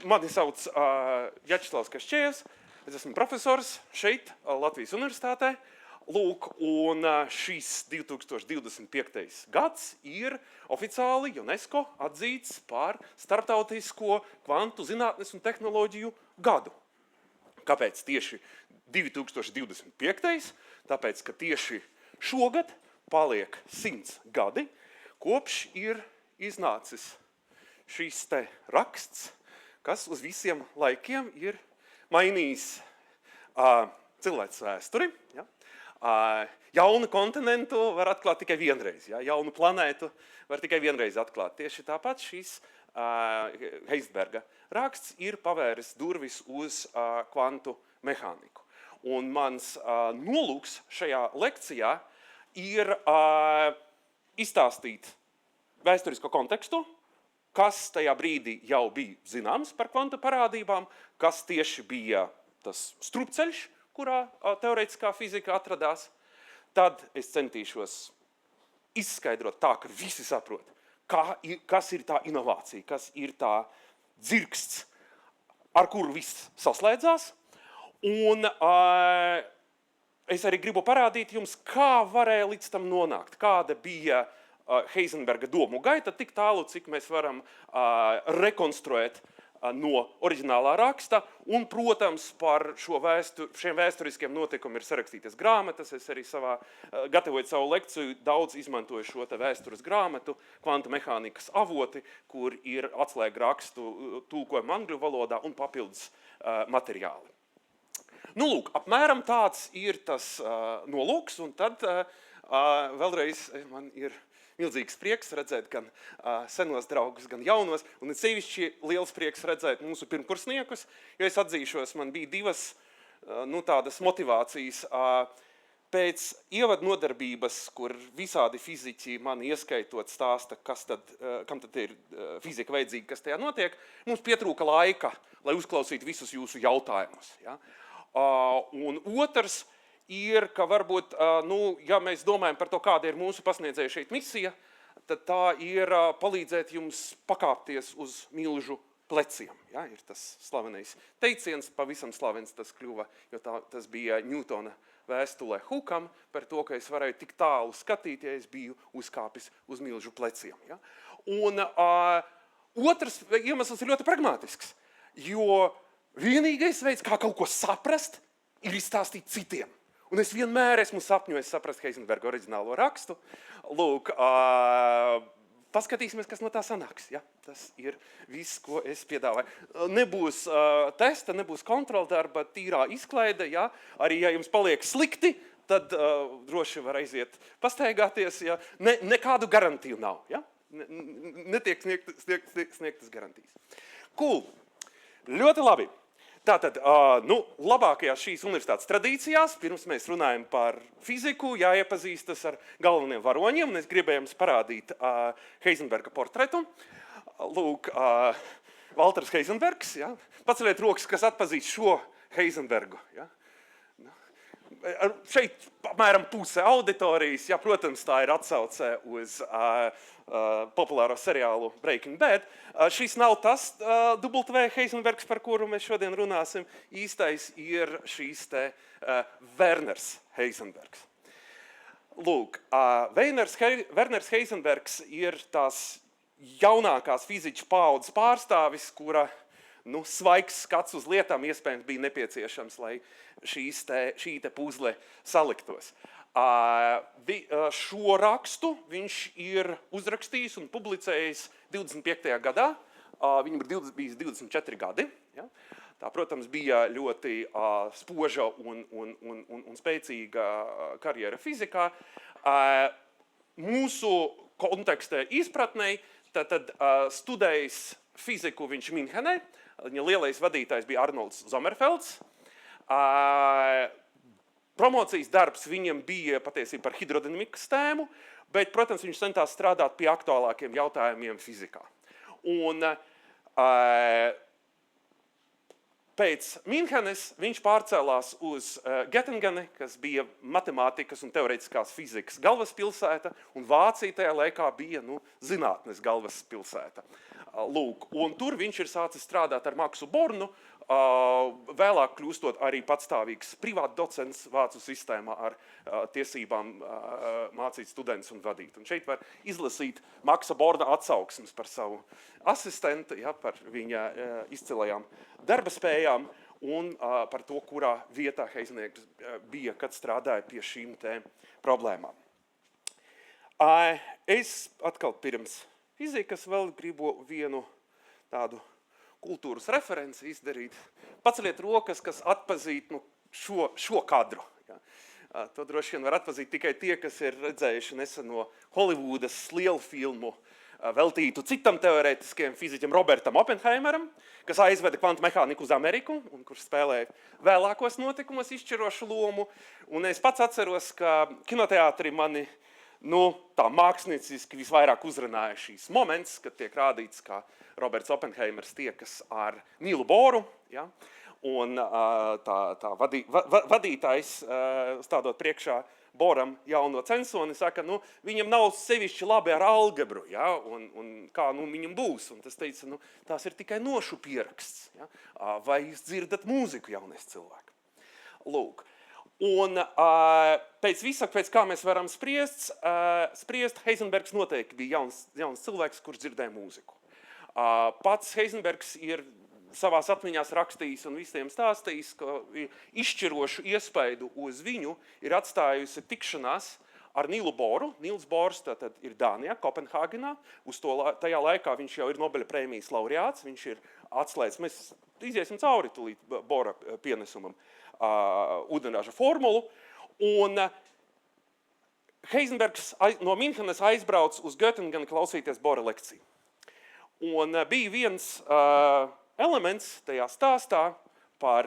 Mani sauc Jačeslavs Kašķējevs, es esmu profesors šeit, Latvijas Universitātē. Lūk, un šis 2025. gads ir oficiāli UNESCO atzīts par starptautisko kvantu zinātnes un tehnoloģiju gadu. Kāpēc tieši 2025? Tāpēc, ka tieši šogad paliek 100 gadi, kopš ir iznācis šis te raksts, kas uz visiem laikiem ir mainījis cilvēces vēsturi. Ja? Jaunu kontinentu var atklāt tikai vienreiz, ja? Jaunu planētu var tikai vienreiz atklāt. Tieši tāpat šis Heisenberga raksts ir pavēris durvis uz kvantu mehāniku. Un mans nolūks šajā lekcijā ir izstāstīt vēsturisko kontekstu, kas tajā brīdī jau bija zināms par kvanta parādībām, kas tieši bija tas strupceļš, kurā teorētiskā fizika atradās. Tad es centīšos izskaidrot tā, ka visi saprot, kas ir tā inovācija, kas ir tā dzirksts, ar kuru viss saslēdzās. Un es arī gribu parādīt jums, kā varēja līdz tam nonākt, kāda bija Heisenberga domu gaita, tik tālu, cik mēs varam rekonstruēt no oriģinālā raksta. Un, protams, par šiem vēsturiskiem notikumiem ir sarakstītas grāmatas. Es arī gatavojot savu lekciju, daudz izmantoju šo te vēstures grāmatu, kvanta mehānikas avoti, kur ir atslēga rakstu tulkojuma angļu valodā un papildus materiāli. Nu, lūk, apmēram tāds ir tas nolūks, un tad vēlreiz man ir milzīgs prieks redzēt gan senos draugus, gan jaunos, un sevišķi liels prieks redzēt mūsu pirmkursniekus, jo es atzīšos, man bija divas tādas motivācijas. Pēc ievadnodarbības, kur visādi fiziķi man ieskaitot stāsta, kam tad ir fizika vajadzīga, kas tajā notiek, mums pietrūka laika, lai uzklausītu visus jūsu jautājumus. Ja? Un otrs ir, ka varbūt, ja mēs domājam par to, kāda ir mūsu pasniedzēja šeit misija, tad tā ir palīdzēt jums pakāpties uz milžu pleciem. Ja? Ir tas slavenais teiciens, pavisam slavens tas kļuva, jo tas bija Ņūtona vēstulē Hukam par to, ka es varēju tik tālu skatīt, ja es biju uzkāpis uz milžu pleciem. Ja? Un otrs iemesls ir ļoti pragmātisks, jo vienīgais veids, kā kaut ko saprast, ir izstāstīt citiem. Un es vienmēr esmu sapņojis saprast Heisenberga oriģinālo rakstu. Lūk, paskatīsimies, kas no tā sanāks. Ja? Tas ir viss, ko es piedāvāju. Nebūs testa, nebūs kontroldarba, tīrā izklaide. Ja? Arī, ja jums paliek slikti, tad droši var aiziet pastaigāties. Ja? Nekādu garantiju nav. Ja? Netiek sniegtas garantijas. Cool. Ļoti labi. Tātad, labākajās šīs universitātes tradīcijās, pirms mēs runājam par fiziku, jāiepazīstas ar galveniem varoņiem, un es gribēju jums parādīt Heisenberga portretu. Lūk, Valters Heisenbergs, ja? Paceliet rokas, kas atpazīst šo Heisenbergu. Ja? Šeit apmēram puse auditorijas, ja, protams, tā ir atsauce uz populāro seriālu Breaking Bad. Šis nav tas W. Heisenbergs, par kuru mēs šodien runāsim. Īstais ir šīs te Werners Heisenbergs. Lūk, Werners Heisenbergs ir tās jaunākās fiziķu paaudzes pārstāvis, kura svaigs skats uz lietām iespējams bija nepieciešams, lai šī te puzle saliktos. Šo rakstu viņš ir uzrakstījis un publicējis 25. gadā. Viņam ir bijis 24 gadi. Ja? Tā, protams, bija ļoti spoža un spēcīga karjera fizikā. Mūsu kontekstē izpratnei tad studējis fiziku viņš Minhenē. Viņa lielais vadītājs bija Arnolds Sommerfelds. Promocijas darbs viņam bija patiesībā par hidrodinamikas tēmu, bet, protams, viņš centās strādāt pie aktuālākiem jautājumiem fizikā. Un pēc Minhenes viņš pārcēlās uz Göttingeni, kas bija matemātikas un teorētiskās fizikas galvaspilsēta, un Vācija tajā laikā bija zinātnes galvaspilsēta. Lūk, un tur viņš ir sācis strādāt ar Maksu Bornu, vēlāk kļūstot arī patstāvīgs privāta docents vācu sistēmā ar tiesībām mācīt studentus un vadīt. Un šeit var izlasīt Maksa Borna atsauksmes par savu asistentu, ja, par viņa izcilajām darbaspējām un par to, kurā vietā Heisenbergs bija, kad strādāja pie šīm te problēmām. Es atkal pirms fizikas vēl gribu vienu tādu kultūras referenci izdarīt. Paceliet rokas, kas atpazīt šo kadru. Ja. To droši vien var atpazīt tikai tie, kas ir redzējuši neseno Hollywoodas lielu filmu veltītu citam teorētiskajam fiziķam Robertam Oppenheimeram, kas aizveda kvantu mehāniku uz Ameriku un kurš spēlēja vēlākos notikumos izšķirošu lomu. Un es pats atceros, ka kinoteātri mani tā mākslinieciski visvairāk uzrunāja šīs moments, kad tiek rādīts, kā Roberts Oppenheimers tiekas ar Nīlu Boru, ja? Un tā vadītājs, stādot priekšā Boram jauno censoni, saka, viņam nav sevišķi labi ar algebru, ja? Un kā viņam būs. Un tas teica, tās ir tikai nošu pieraksts. Ja? Vai jūs dzirdat mūziku, jaunais cilvēks? Lūk. Un pēc visa, pēc kā mēs varam spriest, Heisenbergs noteikti bija jauns cilvēks, kurš dzirdēja mūziku. Pats Heisenbergs ir savās atmiņās rakstījis un visiem stāstījis, ka izšķirošu iespaidu uz viņu ir atstājusi tikšanās ar Nīlu Boru. Nīls Bors tātad ir Dānijā, Kopenhāgenā. Tajā laikā viņš jau ir Nobeļa prēmijas laureāts, viņš ir atslēdz. Mēs iziesim cauri tulīt Bora pienesumam ūdeņraža formulu. Un Heisenbergs no Minhenes aizbrauc uz Göttingenu klausīties Bora lekciju. Un bija viens elements tajā stāstā par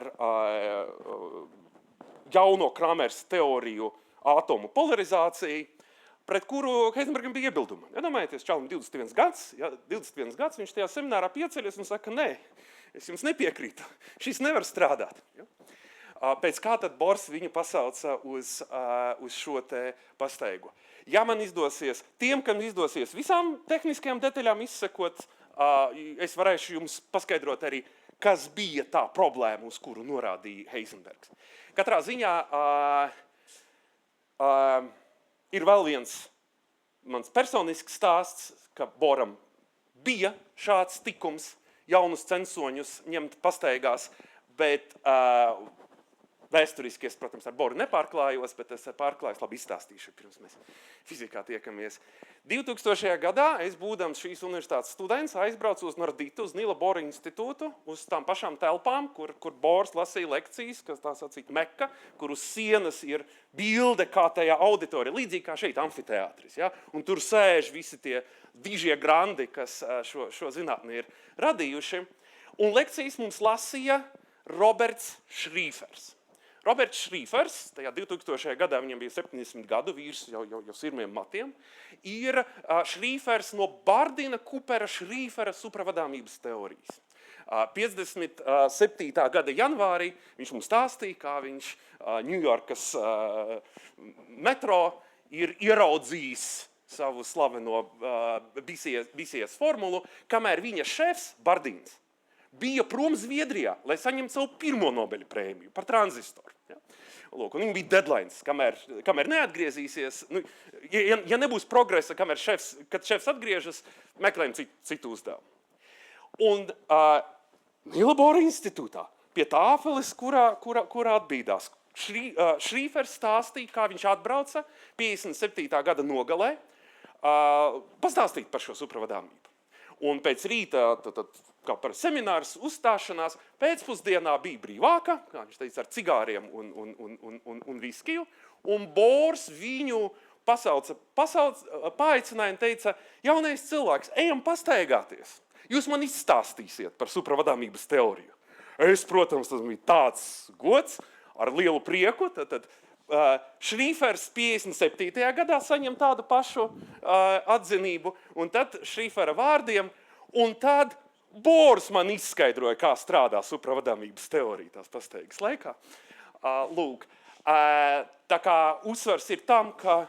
jauno Kramers teoriju atomu polarizāciju, pret kuru Heisenbergam bija iebildumi. Iedomājieties, čalim 21 gads, viņš tajā seminārā pieceļas un saka, nē, es jums nepiekrītu, šis nevar strādāt. Ja? Pēc kā tad Bors viņu pasauca uz šo te pastaigu. Ja man izdosies, tiem, kam izdosies visām tehniskajām detaļām izsekot, es varēšu jums paskaidrot arī, kas bija tā problēma, uz kuru norādīja Heisenbergs. Katrā ziņā ir vēl viens mans personisks stāsts, ka Boram bija šāds tikums jaunus censoņus ņemt pastaigās, bet vēsturiski es, protams, ar Boru nepārklājos, bet es pārklājos, labi izstāstīšu, pirms mēs fizikā tiekamies. 2000. gadā es, būdams šīs universitātes students, aizbraucu uz Norditu, uz Nīla Bora institūtu, uz tām pašām telpām, kur Bors lasīja lekcijas, kas tā sacīt Meka, kur uz sienas ir bilde kā tajā auditorija, līdzīgi kā šeit amfiteātris. Ja? Un tur sēž visi tie dižie grandi, kas šo zinātni ir radījuši. Un lekcijas mums lasīja Roberts Šrīfers. Roberts Šrīfers, tajā 2000. gadā viņam bija 70 gadu, vīrs jau sirmiem matiem, ir Šrīfers no Bardina Kupera Šrīfera supravadāmības teorijas. 57. gada janvārī viņš mums stāstīja, kā viņš Ņujorkas metro ir ieraudzījis savu slaveno BCS formulu, kamēr viņa šefs, Bardins, bija prom Zviedrijā, lai saņemtu savu pirmo Nobeļa prēmiju par tranzistoru. Ja? Lūk, un viņam bija deadlines, kamēr neatgriezīsies. Ja nebūs progresa, kad šefs atgriežas, meklējam citu uzdevumu. Un Nīla Bora institūtā pie tāfeles, kurā atbīdās, Šrīfers stāstīja, kā viņš atbrauca 57. gada nogalē, pastāstīt par šo supravadāmību. Un pēc rīta, kā par seminārs uzstāšanās, pēcpusdienā bija brīvāka, kā viņš teica, ar cigāriem un viskiju, un Bors viņu paaicināja un teica, jaunais cilvēks, ejam pastaigāties, jūs man izstāstīsiet par supravadāmības teoriju. Es, protams, tas bija tāds gods, ar lielu prieku, tad Šrīfers 57. gadā saņem tādu pašu atzinību, un tad Šrīfera vārdiem, un tad Bors man izskaidroja, kā strādā supravadāmības teorija tās pastaigas laikā. Lūk, tā kā uzsvars ir tam, ka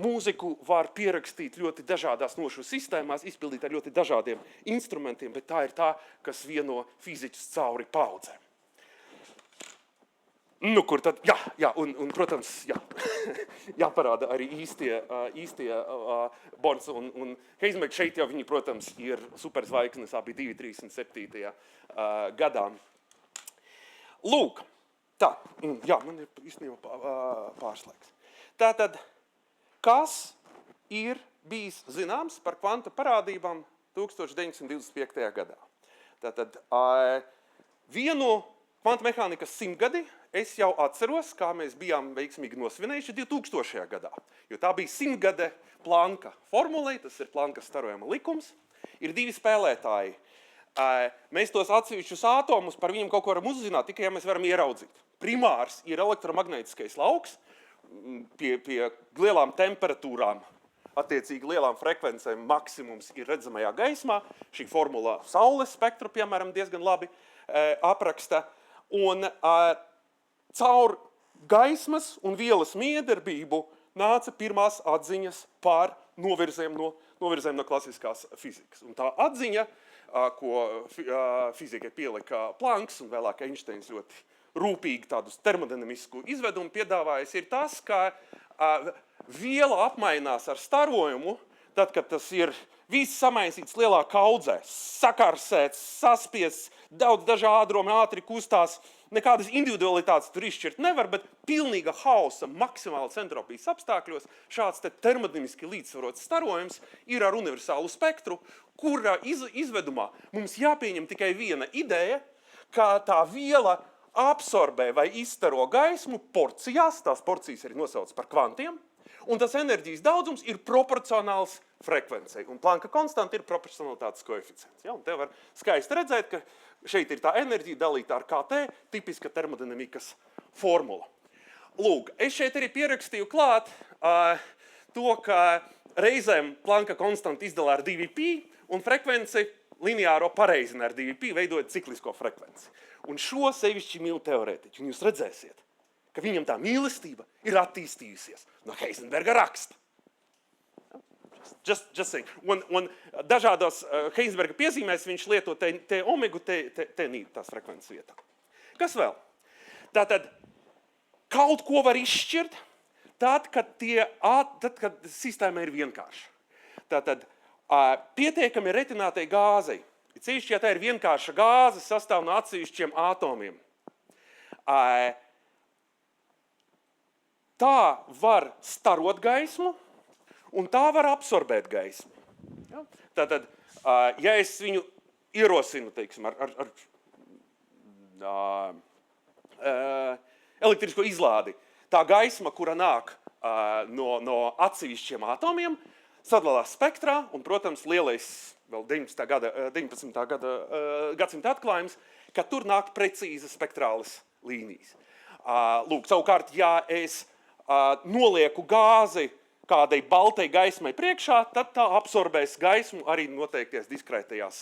mūziku var pierakstīt ļoti dažādās nošu sistēmās, izpildīt ar ļoti dažādiem instrumentiem, bet tā ir tā, kas vieno fiziķus cauri paudzēm. Nu, kur tad, un protams, jāparāda arī īstie Borns un Heisenbergs. Šeit jau viņi, protams, ir superzvaigznes, abi 237. Gadā. Lūk, tā, man ir īstenībā pārslēgs. Tātad, kas ir bijis zināms par kvantu parādībām 1925. gadā? Tātad, vienu kvantu mehānikas 100 gadi es jau atceros, kā mēs bijām veiksmīgi nosvinējuši 2000. gadā. Jo tā bija 100 gade Planka formulē, tas ir Plankas starojuma likums. Ir divi spēlētāji. Mēs tos atsevišķus ātomus par viņiem kaut ko varam uzzināt, tikai ja mēs varam ieraudzīt. Primārs ir elektromagnētiskais lauks pie lielām temperatūrām, attiecīgi lielām frekvencēm maksimums ir redzamajā gaismā. Šī formula Saules spektru, piemēram, diezgan labi apraksta. Un caur gaismas un vielas miedarbību nāca pirmās atziņas par novirzēm no klasiskās fizikas. Un tā atziņa, ko fizikai pielika Planks un vēlāk Einsteins ļoti rūpīgi tādus termodinamisku izvedumu piedāvājis, ir tas, ka viela apmainās ar starojumu, tad, kad tas ir viss samaisīts lielā kaudzē, sakarsēts, saspiests, daudz dažādromi ātri kustās, nekādas individualitātes tur izšķirt nevar, bet pilnīga hausa, maksimāla entropijas apstākļos šāds te termodinamiski līdzsvarots starojums ir ar universālu spektru, kura izvedumā mums jāpieņem tikai viena ideja, ka tā viela absorbē vai izstaro gaismu porcijās, tās porcijas arī nosauc par kvantiem, un tas enerģijas daudzums ir proporcionāls frekvencei. Un Planka konstanta ir proporcionalitātes koeficients. Ja? Un te var skaisti redzēt, ka šeit ir tā enerģija dalīta ar KT, tipiska termodinamikas formula. Lūk, es šeit arī pierakstīju klāt to, ka reizēm Planka konstanta izdala ar 2π, un frekvenci lineāro pareizina ar 2π, veidojot ciklisko frekvenci. Un šo sevišķi mīl teorētiķi, un jūs redzēsiet, ka viņam tā mīlestība ir attīstījusies no Heisenberga raksta. Just saying. Un dažādos Heisenberga piezīmēs viņš lieto te omegu, te nīd tās frekvences vietā. Kas vēl? Tātad, kaut ko var izšķirt, tad, kad sistēma ir vienkārša. Tātad, pietiekami retinātai gāzei, ceļšķi, ja tā ir vienkārša gāze, sastāv no atsevišķiem ātomiem. Tā var starot gaismu, un tā var absorbēt gaismu. Ja? Tātad, ja es viņu ierosinu, teiksim, ar elektrisko izlādi, tā gaisma, kura nāk no atsevišķiem atomiem, sadalās spektrā, un, protams, lielais vēl 19. gadsimta atklājums, ka tur nāk precīzi spektrālas līnijas. Lūk, savukārt, ja es nolieku gāzi kādai baltai gaismai priekšā, tad tā absorbēs gaismu arī noteikties diskrētajās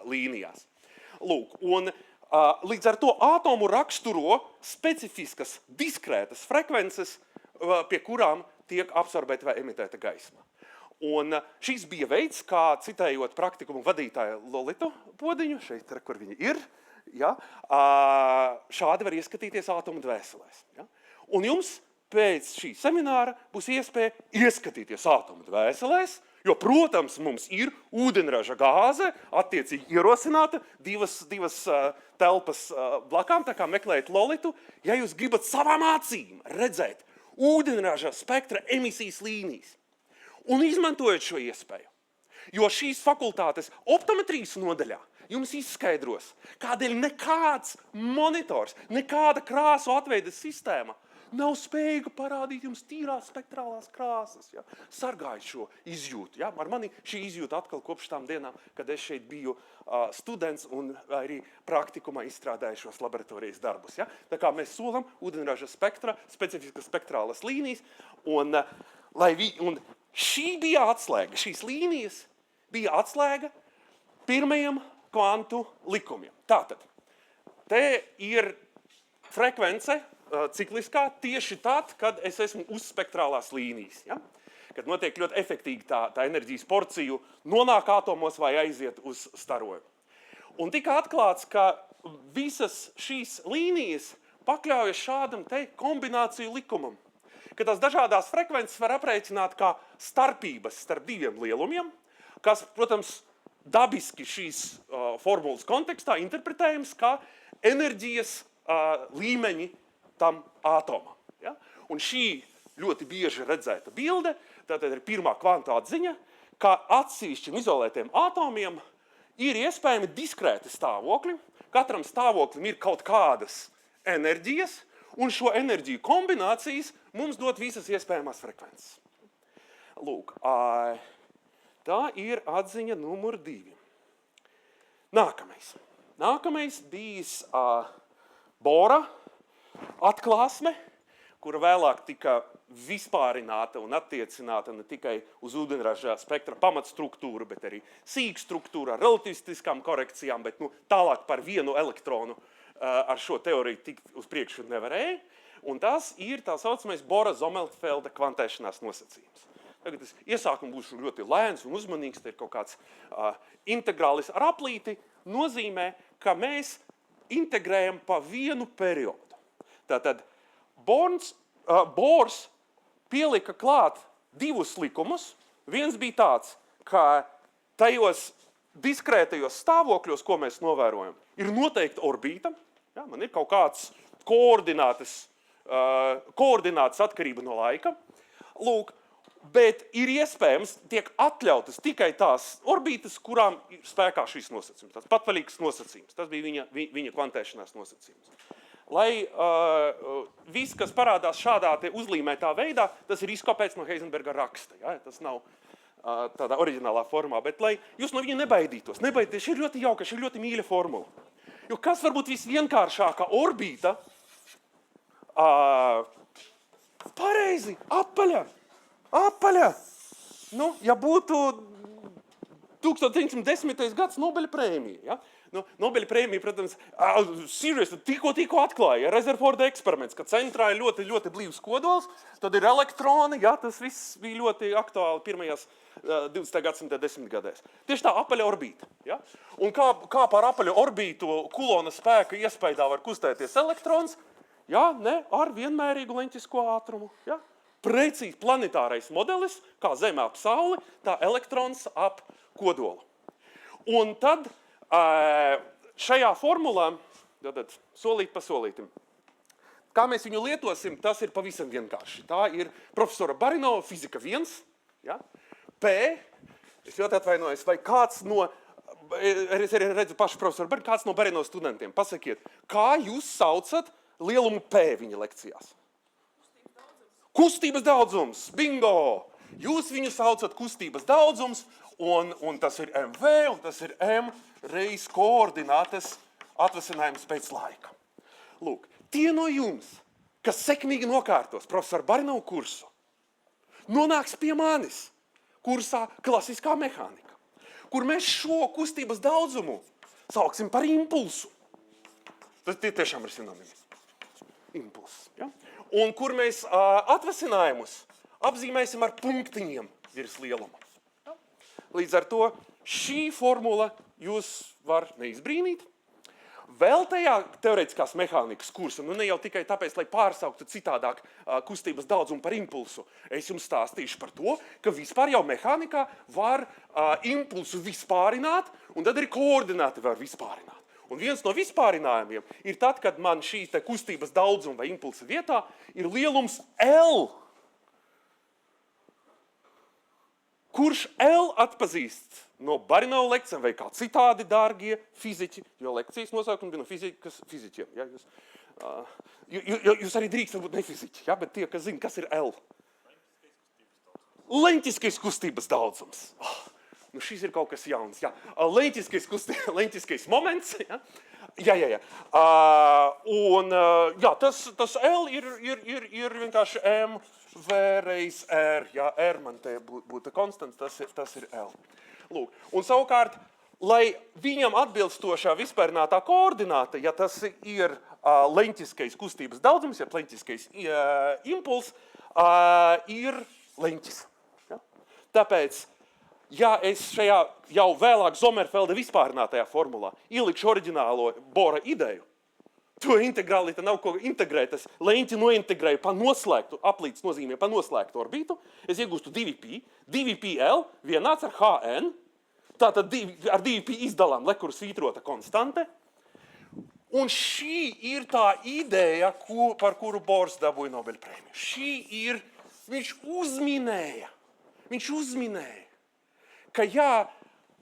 līnijās. Lūk, un līdz ar to ātomu raksturo specifiskas diskrētas frekvences, pie kurām tiek absorbēta vai emitēta gaisma. Un šis bija veids, kā citējot praktikumu vadītāju Lolitu Podiņu, šeit, kur viņa ir, ja, šādi var ieskatīties ātomu dvēselēs. Ja. Un jums pēc šī semināra būs iespēja ieskatīties ātomu dvēselēs, jo, protams, mums ir ūdenraža gāze, attiecīgi ierosināta, divas telpas blakām, tā kā meklējat Lolitu, ja jūs gribat savām acīm redzēt ūdenraža spektra emisijas līnijas. Un izmantojot šo iespēju, jo šīs fakultātes optometrijas nodaļā jums izskaidros, kādēļ nekāds monitors, nekāda krāsu atveides sistēma nav spējīga parādīt jums tīrās spektrālās krāsas. Ja? Sargājot šo izjūtu. Ja? Ar mani šī izjūta atkal kopš tām dienām, kad es šeit biju students un arī praktikumā izstrādāju šos laboratorijas darbus. Ja? Tā kā mēs solam ūdenraža spektra, specifiskas spektrālas līnijas, un šī bija atslēga, šīs līnijas bija atslēga pirmajam kvantu likumiem. Tātad, te ir frekvence cikliskā tieši tad, kad es esmu uz spektrālās līnijas. Ja? kad notiek ļoti efektīgi tā enerģijas porciju nonāk atomos vai aiziet uz starojumu. Un tika atklāts, ka visas šīs līnijas pakļaujas šādam te kombināciju likumam, ka tās dažādās frekvences var aprēķināt kā starpības starp diviem lielumiem, kas, protams, dabiski šīs formulas kontekstā interpretējams kā enerģijas līmeņi tam atomam. Ja? Un šī ļoti bieži redzēta bilde, tātad ir pirmā kvanta atziņa, ka atsevišķiem izolētiem atomiem ir iespējami diskrēti stāvokļi, katram stāvoklim ir kaut kādas enerģijas, un šo enerģiju kombinācijas mums dod visas iespējamās frekvences. Lūk, tā ir atziņa numur 2. Nākamais bijis Bora atklāsme, kura vēlāk tika vispārināta un attiecināta ne tikai uz ūdeņraža spektra pamatstruktūru, bet arī sīkstruktūru ar relativistiskām korekcijām, bet tālāk par vienu elektronu ar šo teoriju tikt uz priekšu nevarēja. Un tas ir tā saucamais Bora-Zomerfelda kvantēšanās nosacījums. Tagad es iesākumu būšu ļoti lēns un uzmanīgs, te ir kaut kāds integrālis ar aplīti, nozīmē, ka mēs integrējam pa vienu periodu. Tātad Bors pielika klāt 2 likumus. Viens bija tāds, ka tajos diskrētajos stāvokļos, ko mēs novērojam, ir noteikta orbīta. Ja, man ir kaut kāds koordinātas atkarība no laika. Lūk, bet ir iespējams, tiek atļautas tikai tās orbītas, kurām ir spēkā šīs nosacījums. Tas patvaļīgs nosacījums. Tas bija viņa kvantēšanās nosacījums. Lai viss, kas parādās šādā te uzlīmētā veidā, tas ir izkopēts no Heisenberga raksta. Ja? Tas nav tādā oriģinālā formā, bet lai jūs no viņa nebaidītos. Šī ir ļoti jauka, šī ir ļoti mīļa formula. Jo kas varbūt visvienkāršākā orbīta? Pareizi, apaļa. Nu, ja būtu 1910. gads Nobeļa prēmija, ja? Nobeļa prēmija, protams, tikko atklāja Rutherforda eksperiments, ka centrā ir ļoti, ļoti blīvs kodols, tad ir elektroni, ja, tas viss bija ļoti aktuāli pirmajās 20. gadsimta 10 gadēs. Tieši tā apaļa orbīta. Ja? Un kā par apaļu orbītu Kulona spēka iespējā var kustēties elektrons, ja, ne, ar vienmērīgu leņķisko ātrumu. Ja? Precīzi planetārais modelis, kā Zeme ap Sauli, tā elektrons ap kodolu. Un tad šajā formulā, tātad solīt pa solītim, kā mēs viņu lietosim, tas ir pavisam vienkārši. Tā ir profesora Barinova fizika 1, ja? P, es ļoti atvainojos, vai kāds no, es arī redzu pašu profesoru Barinova, kāds no Barinova studentiem, pasakiet, kā jūs saucat lielumu P viņa lekcijās? Kustības daudzums, bingo! Jūs viņu saucat kustības daudzums, un tas ir MV, un tas ir M reiz koordinātas atvasinājums pēc laika. Lūk, tie no jums, kas sekmīgi nokārtos profesoru Barinovu kursu, nonāks pie manis kursā klasiskā mehānika, kur mēs šo kustības daudzumu sauksim par impulsu. Tas tiešām ir sinonīms. Impulss. Ja? Un kur mēs atvasinājumus apzīmēsim ar punktiņiem virs lieluma. Ja? Līdz ar to šī formula jūs var neizbrīnīt. Vēl tajā teorētiskās mehānikas kursa, ne jau tikai tāpēc, lai pārsauktu citādāk kustības daudzumu par impulsu, es jums stāstīšu par to, ka vispār jau mehānikā var impulsu vispārināt, un tad arī koordināti var vispārināt. Un viens no vispārinājumiem ir tad, kad man šī te kustības daudzuma vai impulsa vietā ir lielums L, kurš L atpazīst no Barinova lekcijām vai kā citādi dārgie fiziķi, jo lekcijas nosaukumi bija no fizikas fiziķiem. Ja? Jūs arī drīkst varbūt ne fiziķi, ja? Bet tie, kas zina, kas ir L. Leņķiskais kustības daudzums. Nu, šis ir kaut kas jauns. Ja? Leņķiskais moments. Ja? Jā. Tas L ir vienkārši M V reiz R. Ja R man te būtu konstants, tas ir L. Lūk. Un savukārt, lai viņam atbilstošā vispārinātā koordināta, ja tas ir leņķiskais kustības daudzums, ja leņķiskais impuls, ir leņķis. Ja? Tāpēc, ja es šajā jau vēlāk Zomerfelda vispārinātajā formulā ielikšu oriģinālo Bora ideju, to integrāli te nav ko integrēt, es leņķi nointegrēju pa noslēgtu, aplīts nozīmē pa noslēgtu orbītu, es iegūstu 2pi, 2pl vienāds ar hn, tātad ar 2pi izdalām lekuru svītrota konstante, un šī ir tā ideja, par kuru Bors dabūja Nobelprēmiju. Šī ir, viņš uzminēja, ka jā,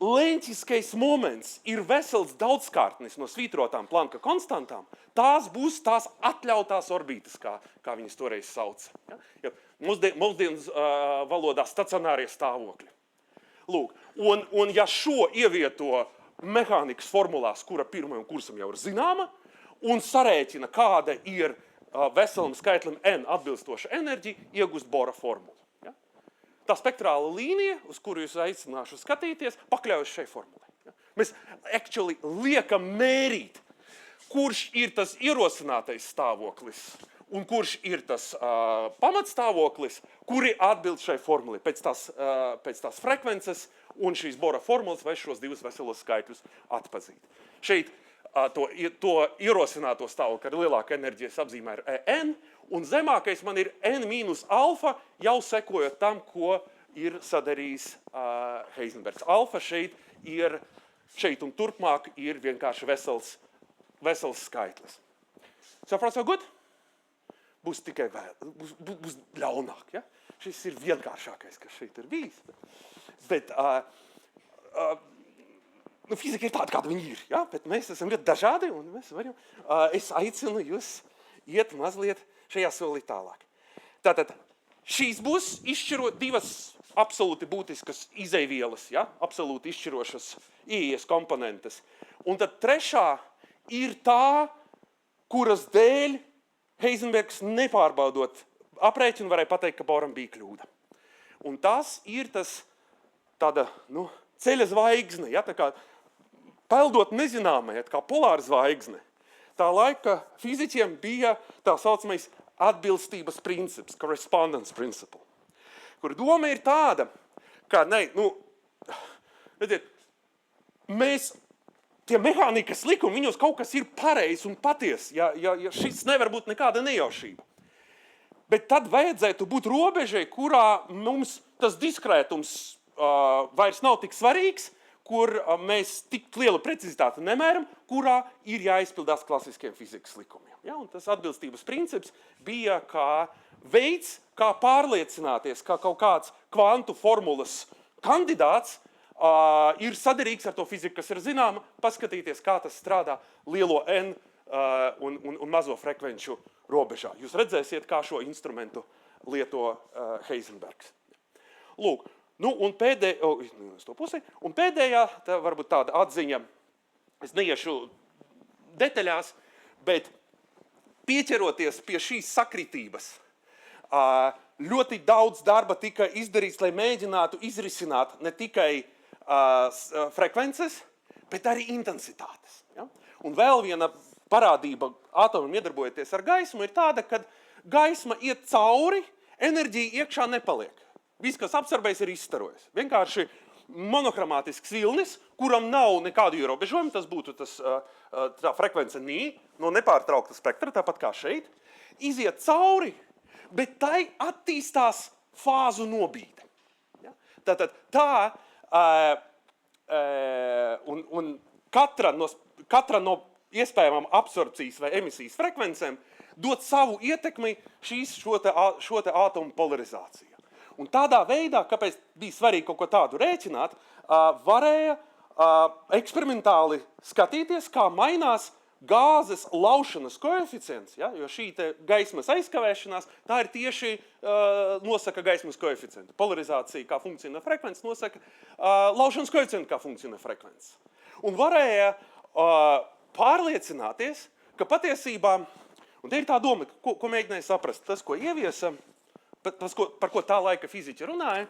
leņķiskais moments ir vesels daudzkārtnis no svītrotām Planka konstantām, tās būs tās atļautās orbītas, kā viņas toreiz sauca. Ja? Mūsdienas valodā stacionārie stāvokļi. Lūk, un ja šo ievieto mehānikas formulās, kura pirmajam kursam jau ir zināma, un sarēķina, kāda ir veselam skaitlim n atbilstoša enerģija, iegūst Bora formulu. Ja? Tā spektrāla līnija, uz kuru jūs aicināšu skatīties, pakļaujas šai formulai. Ja? Mēs actually liekam mērīt, kurš ir tas ierosinātais stāvoklis un kurš ir tas pamatstāvoklis, kuri atbild šai formulai pēc tās frekvences un šīs Bora formulas vai šos divus veselos skaitļus atpazīt. Šeit to ierosināto stāvokli ar lielāku enerģijas apzīmē ir n, un zemākais man ir n-alfa, jau sekojot tam, ko ir sadarījis Heisenbergs. Alfa šeit un turpmāk ir vienkārši vesels skaitlis. Saprāt, so good? Būs tikai būs ļaunāk. Ja? Šis ir vienkāršākais, kas šeit ir bijis. Bet fizika ir tāda, kāda viņi ir. Ja? Bet mēs esam ļoti dažādi, un mēs varam, es aicinu jūs iet mazliet šajā solī tālāk. Tātad, šīs būs izšķirot divas absolūti būtiskas izeivielas, ja? Absolūti izšķirošas ieejas komponentes. Un tad trešā ir tā, kuras dēļ Heisenbergs nepārbaudot aprēķinu varēja pateikt, ka Boram bija kļūda. Un tas ir tāda ceļa zvaigzne, ja? Tā kā peldot nezināmajat, kā polāra zvaigzne. Tā laika fiziķiem bija tā saucamais atbilstības princips, correspondence principle, kur doma ir tāda, ka, redziet, mēs, tie mehānikas likumi, viņos kaut kas ir pareizs un paties, ja šis nevar būt nekāda nejaušība. Bet tad vajadzētu būt robežai, kurā mums tas diskrētums vairs nav tik svarīgs, kur mēs tik lielu precizitāti nemēram, kurā ir jāizpildās klasiskiem fizikas likumiem. Ja? Un tas atbilstības princips bija kā veids, kā pārliecināties, ka kaut kāds kvantu formulas kandidāts ir saderīgs ar to fiziku, kas ir zināma, paskatīties, kā tas strādā lielo n un mazo frekvenču robežā. Jūs redzēsiet, kā šo instrumentu lieto Heisenbergs. Lūk, un pēdējā, tā varbūt tāda atziņa, es neiešu detaļās, bet pieķeroties pie šīs sakritības, ļoti daudz darba tika izdarīts, lai mēģinātu izrisināt ne tikai frekvences, bet arī intensitātes. Ja? Un vēl viena parādība atomam iedarbojoties ar gaismu ir tāda, ka gaisma iet cauri, enerģija iekšā nepaliek. Viss, kas absorbējas, ir izstarojas. Vienkārši monochromātisks vilnis, kuram nav nekādu ierobežojumu, tas būtu tā frekvence nī, no nepārtraukta spektra, tāpat kā šeit, iziet cauri, bet tai attīstās fāzu nobīde. Ja? Tātad un katra no iespējamām absorpcijas vai emisijas frekvencēm dot savu ietekmi šo te atomu polarizāciju. Un tādā veidā, kāpēc bija svarīgi kaut ko tādu rēķināt, varēja eksperimentāli skatīties, kā mainās gāzes laušanas koeficients, ja? Jo šī te gaismas aizkavēšanās, tā ir tieši nosaka gaismas koeficientu. Polarizācija kā funkcija no frekvences nosaka laušanas koeficientu kā funkcija no frekvences. Un varēja pārliecināties, ka patiesībā, un te ir tā doma, ko mēģināja saprast, tas, ko ieviesa, par ko tā laika fiziķi runāja,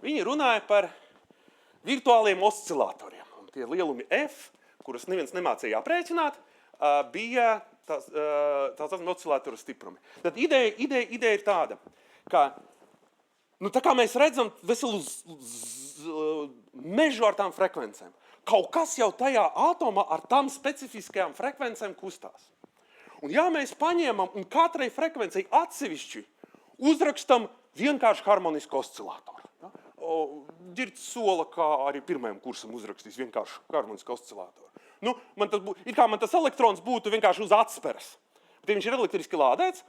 viņi runāja par virtuāliem oscilatoriem. Un tie lielumi F, kurus neviens nemācīja aprēķināt, bija tās oscilatoru stiprumi. Tad ideja ir tāda, ka Nu, tā kā mēs redzam veselu mežu ar tām frekvencēm. Kaut kas jau tajā atomā ar tām specifiskajām frekvencēm kustās. Un ja mēs paņēmam un katrai frekvencei atsevišķi uzrakstam vienkārši harmonisku oscilātoru. Ja? Ģirds sola, kā arī pirmajam kursam uzrakstīs vienkārši harmonisku oscilātoru. Nu, man tas elektrons būtu vienkārši uz atsperes. Bet, ja viņš ir elektriski lādēts,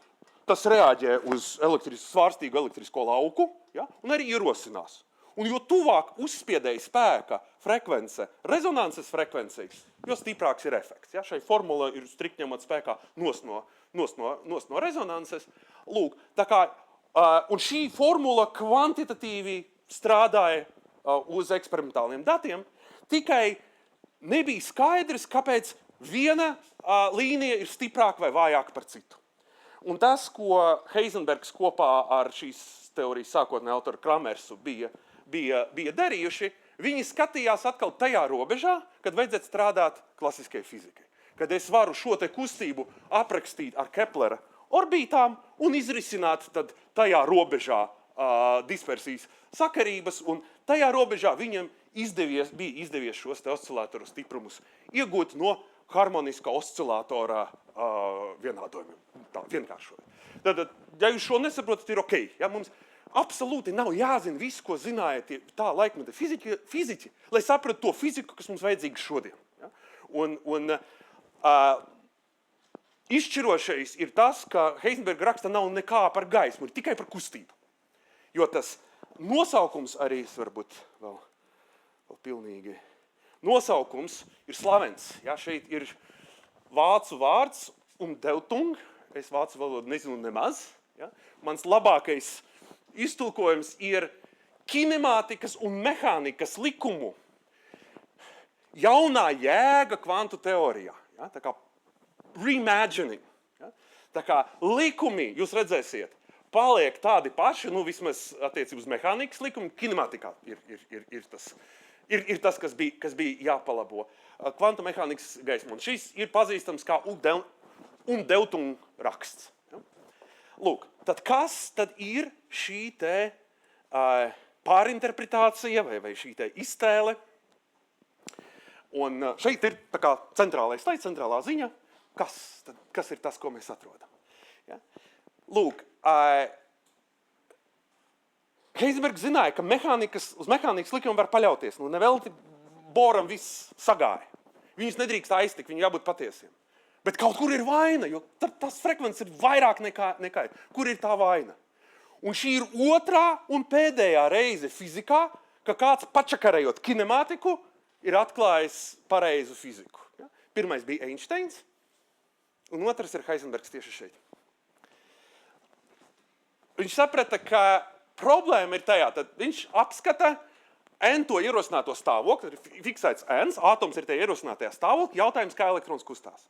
tas reaģē uz svārstīgu elektrisko lauku, ja? Un arī ierosinās. Un jo tuvāk uzspiedēja spēka frekvence rezonanses frekvencei, jo stiprāks ir efekts. Ja? Šai formula ir strikt ņemot spēkā nos no rezonanses. Lūk, tā kā, un šī formula kvantitatīvi strādāja uz eksperimentāliem datiem, tikai nebija skaidrs, kāpēc viena līnija ir stiprāka vai vājāka par citu. Un tas, ko Heisenbergs kopā ar šīs teorijas sākotnē autoru Kramersu bija darījuši, viņi skatījās atkal tajā robežā, kad vajadzētu strādāt klasiskajai fizikai. Kad es varu šo te kustību aprakstīt ar Keplera orbītām un izrisināt tad tajā robežā dispersijas sakarības, un tajā robežā viņam bija izdevies šos te oscilātoru stiprumus iegūt no harmoniska oscilātora vienādojumiem. Tā vienkāršot. Tad, ja jūs šo nesaprotat, ir ok. Ja, mums absolūti nav jāzina viss, ko zināja tā laikmeta fiziķi, lai sapratu to fiziku, kas mums vajadzīga šodien. Ja? Un izšķirošais ir tas, ka Heisenberga raksta nav nekā par gaismu, ir tikai par kustību. Jo tas nosaukums arī, varbūt vēl pilnīgi, nosaukums ir slavens. Ja? Šeit ir vācu vārds Umdeltung, es vācu valodu nezinu nemaz. Ja? Mans labākais iztulkojums ir kinemātikas un mehānikas likumu jaunā jēga kvantu teorijā. Ja? Tā kā reimagining. Ja? Tā kā likumi, jūs redzēsiet, paliek tādi paši, nu vismaz attiecībā uz mehānikas likumu, kinemātikā ir tas, kas bija jāpalabo. Kvantu mehānikas gaismu. Un šis ir pazīstams kā Umdeltung raksts. Ja? Lūk, tad kas tad ir šī te pārinterpretācija vai šī te iztēle? Un šeit ir tā kā centrālais slaids, centrālā ziņa. Kas ir tas, ko mēs atrodam? Ja? Lūk, Heisenbergs zināja, ka uz mehānikas likumu var paļauties. Nu, nevelti Boram viss sagāja. Viņus nedrīkst aiztikt, viņi jābūt patiesiem. Bet kaut kur ir vaina, jo tas frekvences ir vairāk nekā. Kur ir tā vaina? Un šī ir otrā un pēdējā reize fizikā, ka kāds pačakarējot kinemātiku ir atklājis pareizu fiziku. Ja? Pirmais bija Einsteins, un otrs ir Heisenbergs tieši šeit. Viņš saprata, ka problēma ir tajā, tad viņš apskata N to ierosināto stāvokli, ir fiksēts N, atoms ir tajā ierosinātajā stāvokli, jautājums, kā elektrons kustās.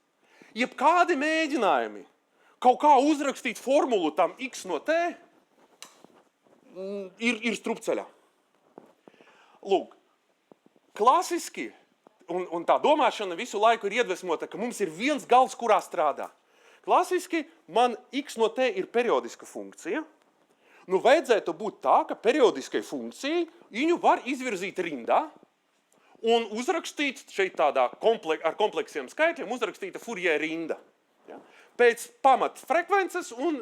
Jebkādi mēģinājumi kaut kā uzrakstīt formulu tam X no T ir strupceļā. Lūk, klasiski, un tā domāšana visu laiku ir iedvesmota, ka mums ir viens gals, kurā strādā. Klasiski man X no T ir periodiska funkcija. Nu, vajadzētu būt tā, ka periodiskai funkcijai viņu var izvirzīt rindā un uzrakstīt šeit tādā ar kompleksiem skaitļiem uzrakstīta Fourier rinda. Ja? Pēc pamat frekvences un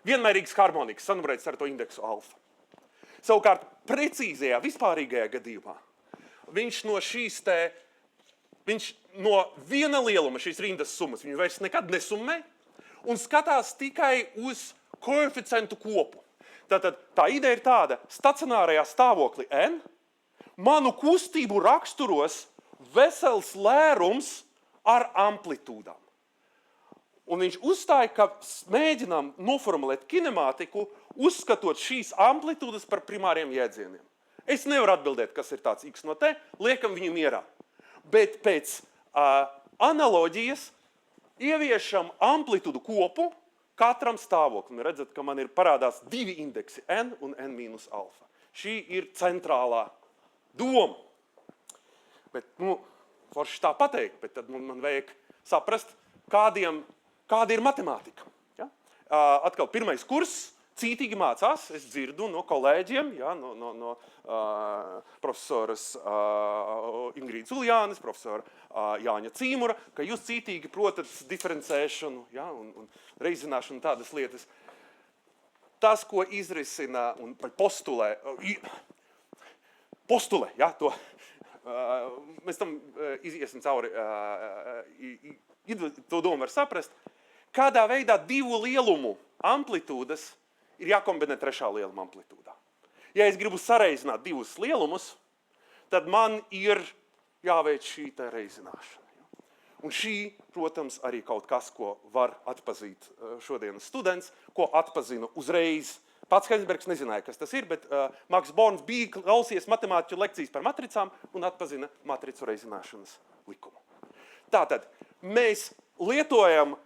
vienmērīgas harmonikas, sanumrētas ar to indeksu alfa. Savukārt, precīzajā, vispārīgajā gadījumā, viņš no viena lieluma šīs rindas summas, viņu vairs nekad nesummē un skatās tikai uz koeficientu kopu. Tātad tā ideja ir tāda, stacionārajā stāvokli N, manu kustību raksturos vesels lērums ar amplitūdām. Un viņš uzstāja, ka mēģinām noformulēt kinemātiku, uzskatot šīs amplitūdas par primāriem jēdzieniem. Es nevaru atbildēt, kas ir tāds X no T, liekam viņu mierā. Bet pēc analoģijas ieviešam amplitūdu kopu katram stāvoklim. Redzat, ka man ir parādās divi indeksi, N un N mīnus alfa. Šī ir centrālā doma. Bet, forši tā pateikt, bet tad man vajag saprast, kāda ir matemātika. Ja? Atkal pirmais kurs, cītīgi mācās, es dzirdu no kolēģiem, ja, no profesoras Ingrīdas Uljānes, profesora Jāņa Cīmura, ka jūs cītīgi protat diferencēšanu, ja, un reizināšanu tādas lietas. Tas, ko izrisina un postulē, ja, to, mēs tam iziesim cauri, to domu var saprast, kādā veidā divu lielumu amplitūdas ir jākombinē trešā lieluma amplitūdā. Ja es gribu sareizināt divus lielumus, tad man ir jāveic šī te reizināšana. Un šī, protams, arī kaut kas, ko var atpazīt šodienas students, ko atpazina uzreiz. Pats Heisenbergs nezināja, kas tas ir, bet Maks Borns bija klausies matemātiķu lekcijas par matricām un atpazina matricu reizināšanas likumu. Tātad, mēs lietojam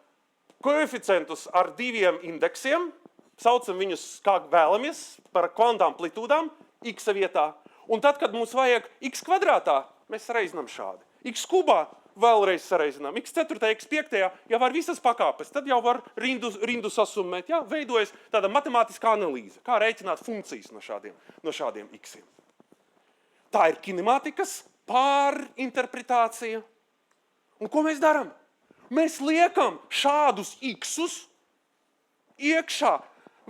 koeficientus ar diviem indeksiem, saucam viņus kā vēlamies par kvantu amplitūdām x vietā. Un tad, kad mums vajag x kvadrātā, mēs sareizinām šādi. X kubā vēlreiz sareizinām. X ceturtā, X piektajā jau var visas pakāpes. Tad jau var rindu sasummēt. Ja? Veidojas tāda matemātiskā analīze. Kā rēķināt funkcijas no šādiem xiem. Tā ir kinemātikas pārinterpretācija. Un ko mēs darām? Mēs liekam šādus xus iekšā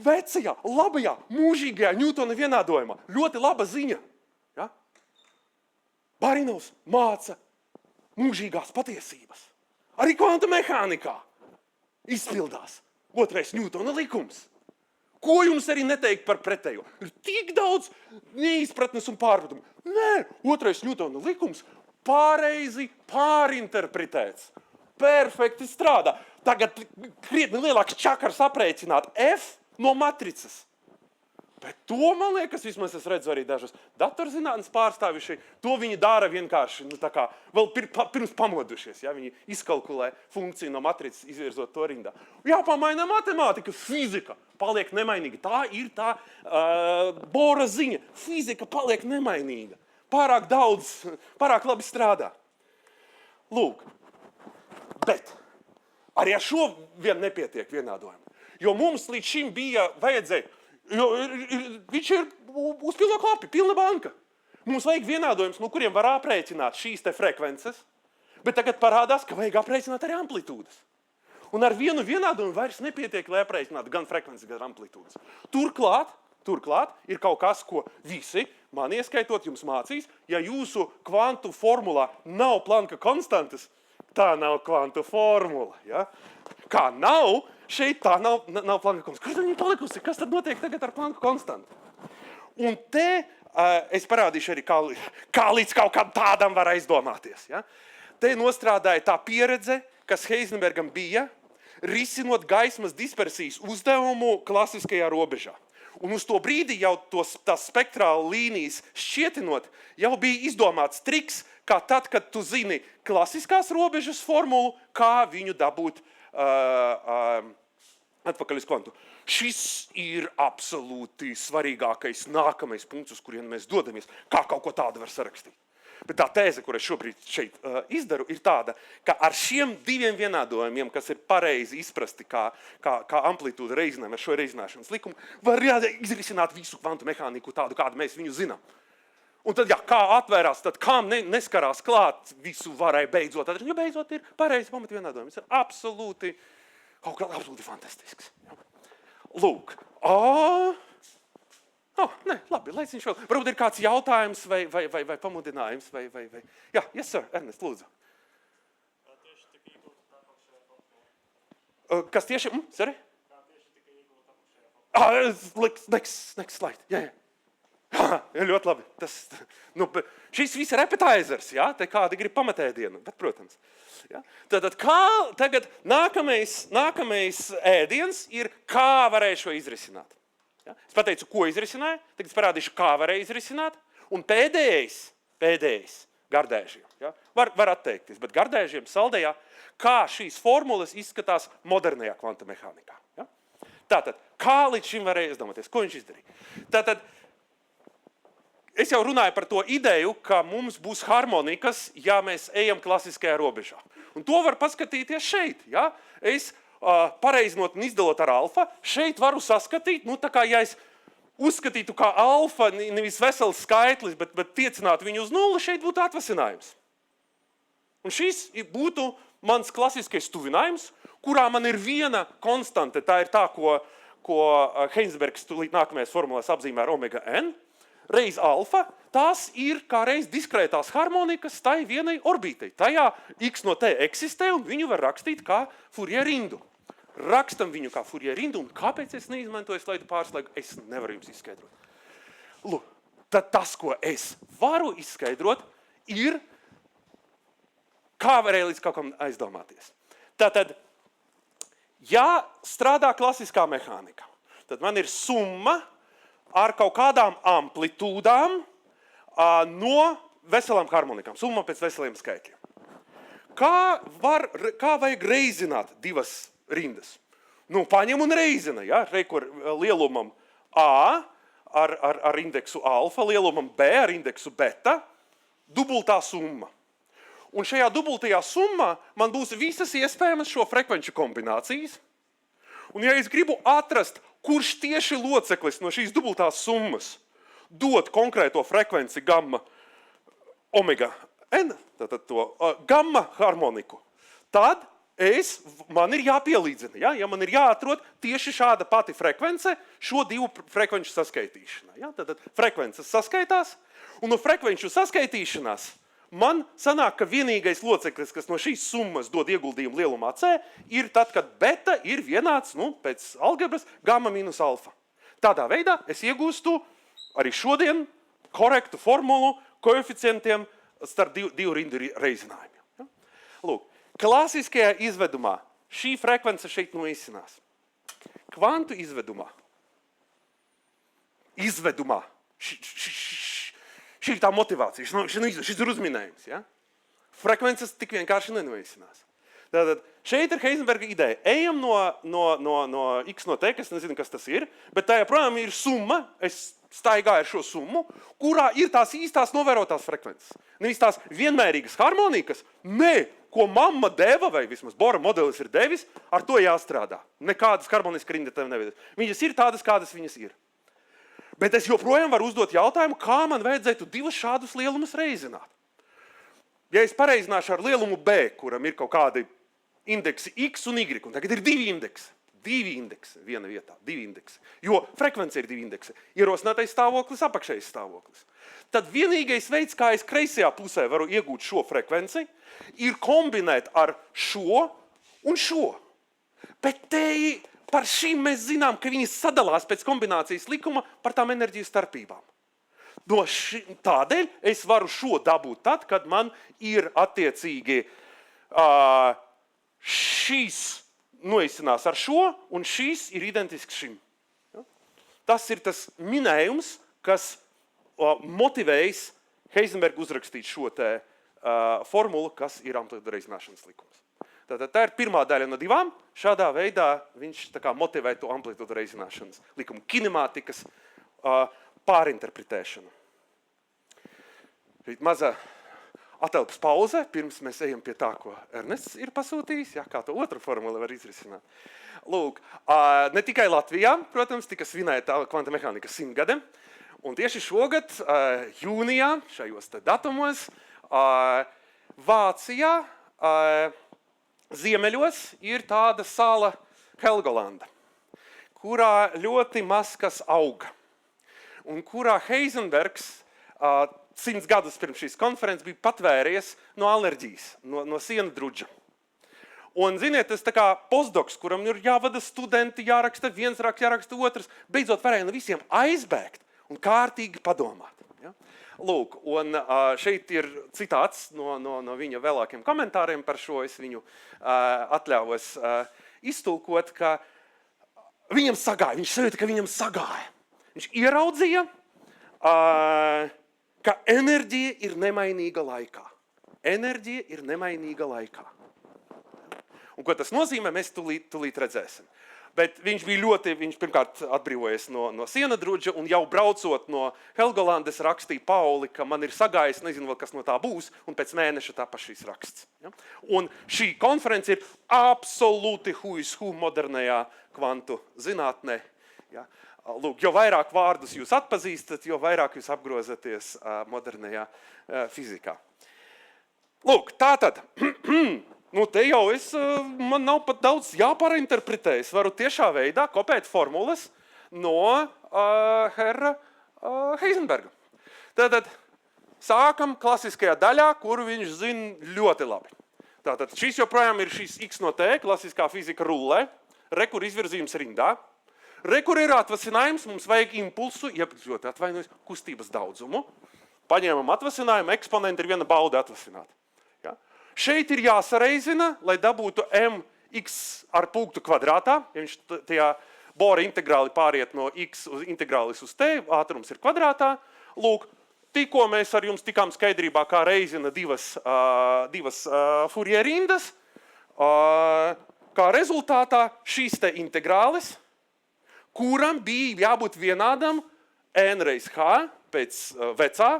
vecajā, labajā, mūžīgajā Ņūtona vienādojumā. Ļoti laba ziņa. Ja? Barinovs māca mūžīgās patiesības. Arī kvantu mehānikā izpildās otrais Ņūtona likums. Ko jums arī neteikt par pretējo? Ir tik daudz neizpratnes un pārpratumu. Nē, otrais Ņūtona likums pareizi pārinterpretēts. Perfekti strādā. Tagad krietni lielāks čakars aprēķināt F no matricas. Bet to, man liekas, vismaz es redzu arī dažus datorzinātnes pārstāviši, to viņi dara vienkārši, tā kā vēl pirms pamodušies, ja, viņi izkalkulē funkciju no matricas, izvirzot to rindā. Jāpamaina matemātika, fizika paliek nemainīga. Tā ir tā Bora ziņa. Fizika paliek nemainīga. Pārāk daudz, pārāk labi strādā. Lūk. Bet arī ar šo vien nepietiek vienādojumu. Jo mums līdz šim bija vajadzēja, jo viņš ir uz pilno klapi, pilna banka. Mums vajag vienādojums, no kuriem var aprēķināt šīs te frekvences, bet tagad parādās, ka vajag aprēķināt arī amplitūdas. Un ar vienu vienādojumu vairs nepietiek, lai aprēķinātu gan frekvences, gan amplitūdas. Turklāt ir kaut kas, ko visi, man ieskaitot, jums mācīs, ja jūsu kvantu formulā nav Planka konstantas, tā nav kvantu formula. Ja? Kā nav, šeit tā nav Planka konstanta. Kur viņa palikusi? Kas tad notiek tagad ar Planka konstantu? Un te es parādīšu arī, kā līdz kaut kādam tādam var aizdomāties. Ja? Te nostrādāja tā pieredze, kas Heisenbergam bija, risinot gaismas dispersijas uzdevumu klasiskajā robežā. Un uz to brīdi jau tās spektrāla līnijas šķietinot, jau bija izdomāts triks, kā tad, kad tu zini klasiskās robežas formulu, kā viņu dabūt atpakaļ uz kvantu. Šis ir absolūti svarīgākais nākamais punkts, uz kurien mēs dodamies, kā kaut ko tādu var sarakstīt. Bet tā tēze, kur es šobrīd šeit izdaru, ir tāda, ka ar šiem diviem vienādojumiem, kas ir pareizi izprasti kā amplitūda reizinājumi ar šo reizināšanas likumu, var izrisināt visu kvantu mehāniku tādu, kādu mēs viņu zinām. Un tad, ja kā atvērās, tad kām neskarās klāt, visu varēja beidzot. Tad, ja beidzot ir pareizi pamat vienādojumi. Tas ir absolūti fantastisks. Lūk. Labi, laiciņš vēl. Varbūt ir kāds jautājums vai pamudinājums vai. Jā, yes, sir, Ernest, lūdzu. Kā tieši tika iegūta apakšējā formula? Kas tieši? Sorry? Kā tieši tika iegūta apakšējā formula? Next slide. Jā. Ļoti labi. Šis viss ir appetizers, ja? Te kādi grib pamatēdienu, bet, protams. Ja? Tātad tagad nākamais ēdiens ir, kā varēja šo izrisināt. Ja? Es pateicu, ko izrisināju, tagad es parādīšu, kā varēja izrisināt, un pēdējais gardēžiem. Ja? Var atteikties, bet gardēžiem saldējā, kā šīs formulas izskatās modernajā kvanta mehānikā. Ja? Tātad, kā līdz šim varēja izdomāties, ko viņš izdarīja? Tātad, es jau runāju par to ideju, ka mums būs harmonikas, ja mēs ejam klasiskajā robežā. Un to var paskatīties šeit. Ja? Es pareizinot un izdalot ar alfa, šeit varu saskatīt, tā kā ja es uzskatītu kā alfa, nevis vesels skaitlis, bet tiecinātu viņu uz nulli, šeit būtu atvasinājums. Un šis būtu mans klasiskais tuvinājums, kurā man ir viena konstante, tā ir tā, ko Heisenbergs līdz nākamajās formulēs apzīmē ar omega n, reiz alfa, tās ir kā reiz diskrētās harmonikas tai vienai orbītei. Tajā x no t eksistē, un viņu var rakstīt kā Fourier rindu. Rakstam viņu kā Fourier rindu, un kāpēc es neizmantoju slaidu pārslēgu, es nevaru jums izskaidrot. Lūk, tad tas, ko es varu izskaidrot, ir, kā varēja līdz kaut kam aizdomāties. Tātad, ja strādā klasiskā mehānika, tad man ir summa ar kaut kādām amplitūdām no veselām harmonikām, summa pēc veseliem skaitļiem. Kā vajag reizināt divas rindas? Paņem un reizina, ja? Kur lielumam A ar indeksu alfa, lielumam B ar indeksu beta, dubultā summa. Un šajā dubultajā summā man būs visas iespējamas šo frekvenču kombinācijas. Un ja es gribu atrast, kurš tieši loceklis no šīs dubultās summas dod konkrēto frekvenci gamma omega n, tātad to gamma harmoniku, tad man ir jāpielīdzina. Ja man ir jāatrod tieši šāda pati frekvence šo divu frekvenču saskaitīšanā. Ja? Tātad frekvences saskaitās, un no frekvenču saskaitīšanās man sanāk, ka vienīgais loceklis, kas no šīs summas dod ieguldījumu lielumā C, ir tad, kad beta ir vienāds, pēc algebras, gamma minus alfa. Tādā veidā es iegūstu arī šodien korektu formulu koeficientiem starp divu rindu reizinājumiem. Ja? Lūk, klasiskajā izvedumā šī frekvence šeit noisinās. Kvantu izvedumā, šī ir tā motivācija, šis ir uzminējums. Ja? Frekvences tik vienkārši nenoisinās. Tātad šeit ir Heisenberga ideja. Ejam no x no t, kas nezinu, kas tas ir, bet tā joprojām ir summa, es staigāju ar šo summu, kurā ir tās īstās novērotās frekvences. Nevis tās vienmērīgas harmonikas, ko mamma deva, vai vismaz Bora modelis ir devis, ar to jāstrādā. Nekādas harmoniska rinda tev nevedīs. Viņas ir tādas, kādas viņas ir. Bet es joprojām varu uzdot jautājumu, kā man vajadzētu divas šādus lielumus reizināt. Ja es pareizināšu ar lielumu B, kuram ir kaut kādi indeksi X un Y, un tagad ir divi indeksi viena vietā, jo frekvence ir divi indeksi, ierosinātais stāvoklis, apakšējais stāvoklis. Tad vienīgais veids, kā es kreisajā pusē varu iegūt šo frekvenci, ir kombinēt ar šo un šo. Bet par šīm mēs zinām, ka viņas sadalās pēc kombinācijas likuma par tām enerģijas starpībām. Tādēļ es varu šo dabūt tad, kad man ir attiecīgi šīs noisinās ar šo, un šīs ir identisks šim. Ja? Tas ir tas minējums, kas motivējis Heisenbergu uzrakstīt šo te formulu, kas ir amplitudu reizināšanas likums. Tātad tā ir pirmā daļa no divām. Šādā veidā viņš motivē to amplitudu reizināšanas likumu, kinemātikas pārinterpretēšanu. Maza atelpas pauze, pirms mēs ejam pie tā, ko Ernests ir pasūtījis, kā to otru formulu var izrisināt. Lūk, ne tikai Latvijā, protams, tika svinēta kvanta mehānikas 100 gadiem, un tieši šogad, jūnijā, šajos te datumos, Vācijā, ziemeļos ir tāda sala Helgolanda, kurā ļoti maz kas auga, un kurā Heisenbergs 100 gadus pirms šīs konferences bija patvēries no alerģijas, no siena druģa. Un, ziniet, tas tā kā postdoks, kuram ir jāvada studenti, jāraksta viens raksts, jāraksta otrs, beidzot varēja no visiem aizbēgt un kārtīgi padomāt. Ja? Lūk, un šeit ir citāts no viņa vēlākiem komentāriem par šo, es viņu atļāvos iztulkot, ka viņam sagāja, viņš sajūta, ka viņam sagāja. Viņš ieraudzīja, ka enerģija ir nemainīga laikā. Enerģija ir nemainīga laikā. Un ko tas nozīmē, mēs tūlīt redzēsim. Bet viņš pirmkārt atbrīvojies no sienadruģa un jau braucot no Helgolandes rakstīja Pauli, ka man ir sagājis, nezinu vēl, kas no tā būs, un pēc mēneša tapa šīs raksts. Ja? Un šī konference ir absolūti modernajā kvantu zinātnē. Ja? Lūk, jo vairāk vārdus jūs atpazīstat, jo vairāk jūs apgrozaties modernajā fizikā. Lūk, tātad, te jau man nav pat daudz jāpārinterpretē. Es varu tiešā veidā kopēt formulas no herra Heisenberga. Tātad, sākam klasiskajā daļā, kuru viņš zina ļoti labi. Tātad, šis joprojām ir šis x no t, klasiskā fizika rullē, kur izvirzījums rindā. Kur ir atvasinājums, mums vajag impulsu, ļoti atvainojas, kustības daudzumu. Paņēmam atvasinājumu, eksponenti ir viena bauda atvasināt. Ja? Šeit ir jāsareizina, lai dabūtu mx ar punktu kvadrātā. Ja viņš tajā Bora integrāli pāriet no x uz integrālis uz t, ātrums ir kvadrātā. Lūk, tikko mēs ar jums tikām skaidrībā, kā reizina divas Fourier rindas. Kā rezultātā šīs te integrālis, kuram bija jābūt vienādam n reiz h pēc vecā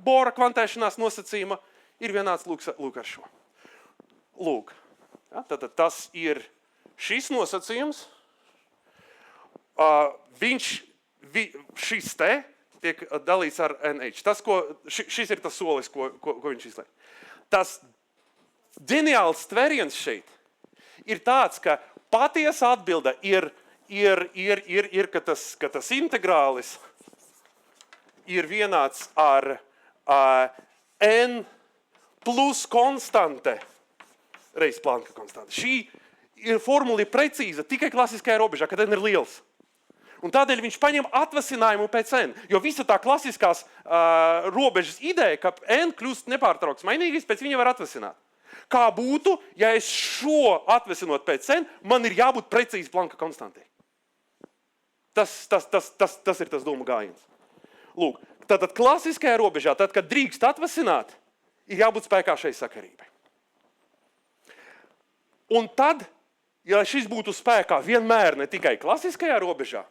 Bora kvantēšanās nosacījuma, ir vienāds lūk ar šo. Lūk, ja, tad tas ir šis nosacījums. Šis te tiek dalīts ar nh. Šis ir tas solis, ko viņš izliek. Tas ģeniāls tveriens šeit ir tāds, ka patiesa atbilde ir, ka tas integrālis ir vienāds ar n plus konstante reiz Planka konstante. Šī formula ir precīza tikai klasiskajā robežā, kad n ir liels. Un tādēļ viņš paņem atvasinājumu pēc n, jo visa tā klasiskās robežas ideja, ka n kļūst nepārtraukts mainīgais, pēc viņa var atvasināt. Kā būtu, ja es šo atvesinot pēc n, man ir jābūt precīzi Planka konstantei. Tas ir tas domu gājiens. Lūk, tātad klasiskajā robežā, tad, kad drīkst atvasināt, ir jābūt spēkā šai sakarībai. Un tad, ja šis būtu spēkā vienmēr ne tikai klasiskajā robežā,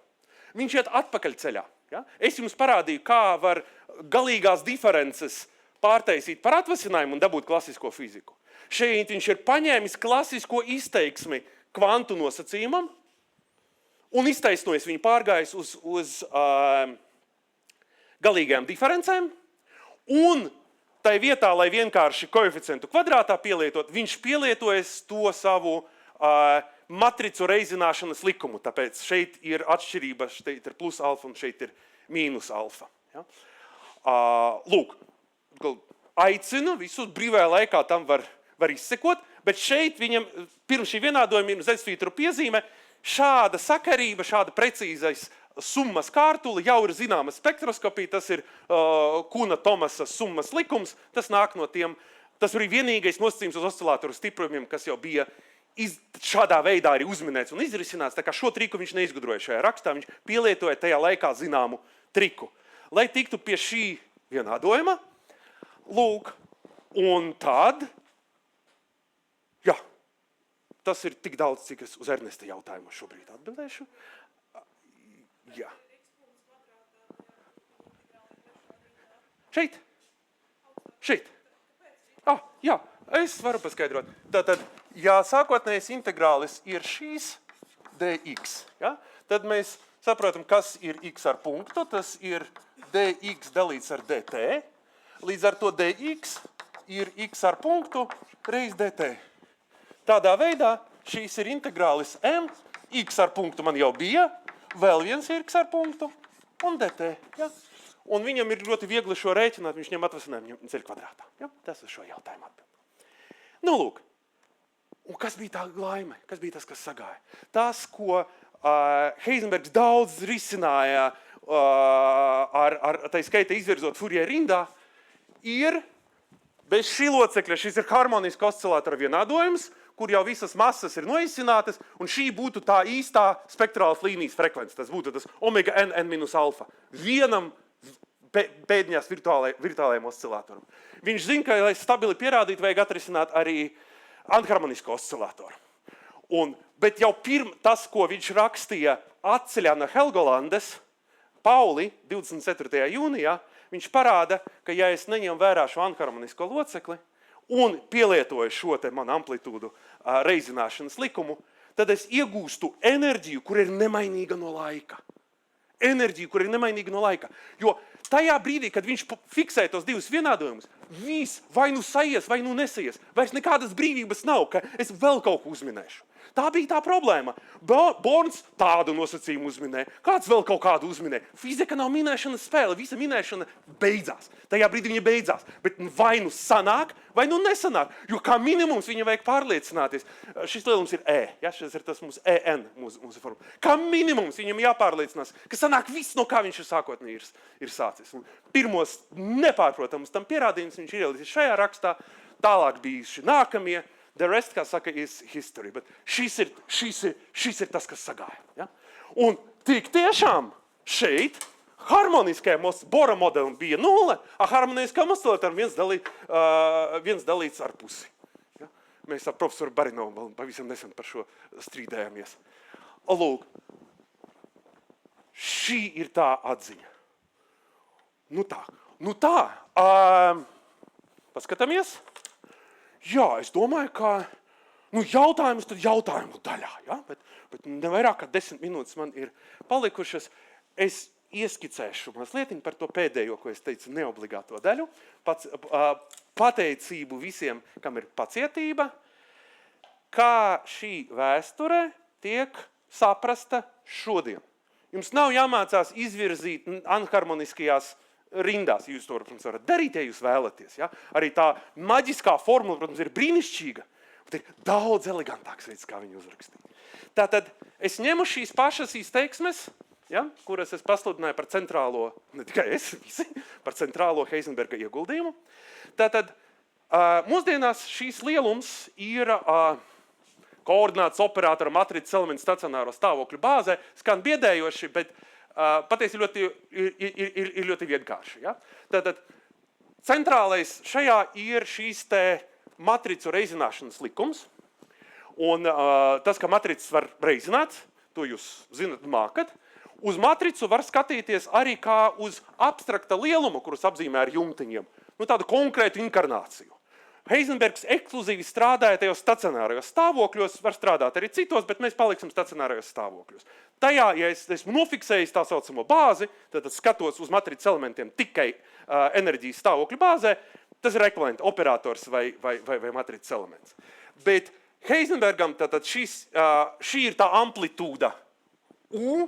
viņš iet atpakaļ ceļā. Ja? Es jums parādīju, kā var galīgās diferences pārtaisīt par atvasinājumu un dabūt klasisko fiziku. Šeit viņš ir paņēmis klasisko izteiksmi kvantu nosacījumam un iztaisnojis viņu pārgājis uz galīgajām diferencēm, un tai vietā, lai vienkārši koeficientu kvadrātā pielietot, viņš pielietojas to savu matricu reizināšanas likumu. Tāpēc šeit ir atšķirība, šeit ir plus alfa un šeit ir mīnus alfa. Ja? Lūk, aicinu visus brīvajā laikā tam var izsekot, bet šeit viņam pirms šī vienādojuma ir Z-svītru piezīme, šāda sakarība, šāda precīzais summas kārtuli jau ir zināma spektroskopija, tas ir Kuna-Tomasa summas likums, tas nāk no tiem, tas ir vienīgais nosacījums uz oscilatoru stiprojumiem, kas jau bija šādā veidā arī uzminēts un izrisināts, tā kā šo triku viņš neizgudroja šajā rakstā, viņš pielietoja tajā laikā zināmu triku. Lai tiktu pie šī vienādojuma, lūk, un tad, jā, tas ir tik daudz, cik es uz Ernesta jautājumu šobrīd atbildēšu. Jā. Šeit. Jā, es varu paskaidrot. Tātad, ja sākotnējais integrālis ir šīs dx, ja, tad mēs saprotam, kas ir x ar punktu, tas ir dx dalīts ar dt, līdz ar to dx ir x ar punktu reiz dt. Tādā veidā šīs ir integrālis m, x ar punktu man jau bija, vēl viens ir x ar punktu un dt. Ja? Un viņam ir ļoti viegli šo rēķināt, viņš ņem atvasinājumu ceļ kvadrātā. Ja? Tas ir šo jautājumu atbild. Nu, lūk. Un kas bija tā laime? Kas bija tas, kas sagāja? Tas, ko Heisenbergs daudz risināja ar tai skaita izvirzot Fourier rindā, ir bez šī locekļa, šis ir harmoniska oscilatora vienādojums, kur jau visas masas ir noizcinātas, un šī būtu tā īstā spektrālas līnijas frekvence. Tas būtu tas omega n minus alfa. Vienam pēdņās virtuālajiem oscilatoram. Viņš zina, ka, lai stabili pierādītu, vajag atrisināt arī anharmonisko oscilatoru. Bet jau tas, ko viņš rakstīja atceļā no Helgolandes, Pauli 24. jūnijā, viņš parāda, ka ja es neņemu vērā šo anharmonisko locekli un pielietoju šo te manu amplitūdu reizināšanas likumu, tad es iegūstu enerģiju, kur ir nemainīga no laika. Enerģiju, kur ir nemainīga no laika. Jo tajā brīdī, kad viņš fiksē tos divus vienādojumus, viss vai nu saies, vai nu nesaies. Vairs nekādas brīvības nav, ka es vēl kaut ko uzminēšu. Tā bija tā problēma. Borns tādu nosacījumu uzminē, kāds vēl kaut kādu uzminē. Fizika nav minēšanas spēle, visa minēšana beidzās. Tajā brīdī viņa beidzās. Bet vai nu sanāk, vai nu nesanāk. Jo kā minimums viņa vajag pārliecināties. Šis lielums ir E. Ja? Šis ir tas mums EN, mūsu forma. Kā minimums viņam jāpārliecinās, ka sanāk viss, no kā viņš ir sākotnēji ir sācis. Un pirmos nepārprotams tam pierādījums viņš ir ielicis šajā rakstā, tālāk bijuši nākamie. The rest, kā saka, is history. Bet šis ir tas, kas sagāja. Ja? Un tik tiešām šeit harmoniskajam Bora modelim bija 0, a harmoniskajam oscilatoram viens dalīts ar pusi. Ja? Mēs ar profesoru Barinovu pavisam nesen par šo strīdējāmies. Lūk, šī ir tā atziņa. Nu tā. Paskatāmies. Jā, es domāju, ka jautājums tad jautājumu daļā, ja? Bet nevairāk kā 10 minūtes man ir palikušas. Es ieskicēšu mazliet par to pēdējo, ko es teicu, neobligāto daļu. Pateicību visiem, kam ir pacietība, kā šī vēsture tiek saprasta šodien. Jums nav jāmācās izvirzīt anharmoniskajās rindās, jūs to, protams, varat darīt, ja jūs vēlaties. Ja? Arī tā maģiskā formula, protams, ir brīnišķīga, bet ir daudz elegantāks veids, kā viņu uzrakstīt. Tātad es ņemu šīs pašas izteiksmes, ja, kuras es pasludināju par centrālo, ne tikai es, visi, par centrālo Heisenberga ieguldījumu. Tātad mūsdienās šīs lielums ir koordināts operatora matricas elements stacionāro stāvokļu bāzē, skan biedējoši, bet patiesi ir ļoti vienkārši. Ja? Tātad centrālais šajā ir šīs te matricu reizināšanas likums. Un tas, ka matricas var reizināt, to jūs zinat, mākat. Uz matricu var skatīties arī kā uz abstrakta lielumu, kurus apzīmē ar jumtiņiem. Tādu konkrētu inkarnāciju. Heisenbergs ekskluzīvi strādāja tajos stacionārajos stāvokļos, var strādāt arī citos, bet mēs paliksim stacionārajos stāvokļos. Tajā, ja es esmu nofiksējis tā saucamo bāzi, tad skatos uz matricas elementiem tikai enerģijas stāvokļu bāzē, tas ir ekvivalenta operators vai matricas elements. Bet Heisenbergam tātad šī ir tā amplitūda U,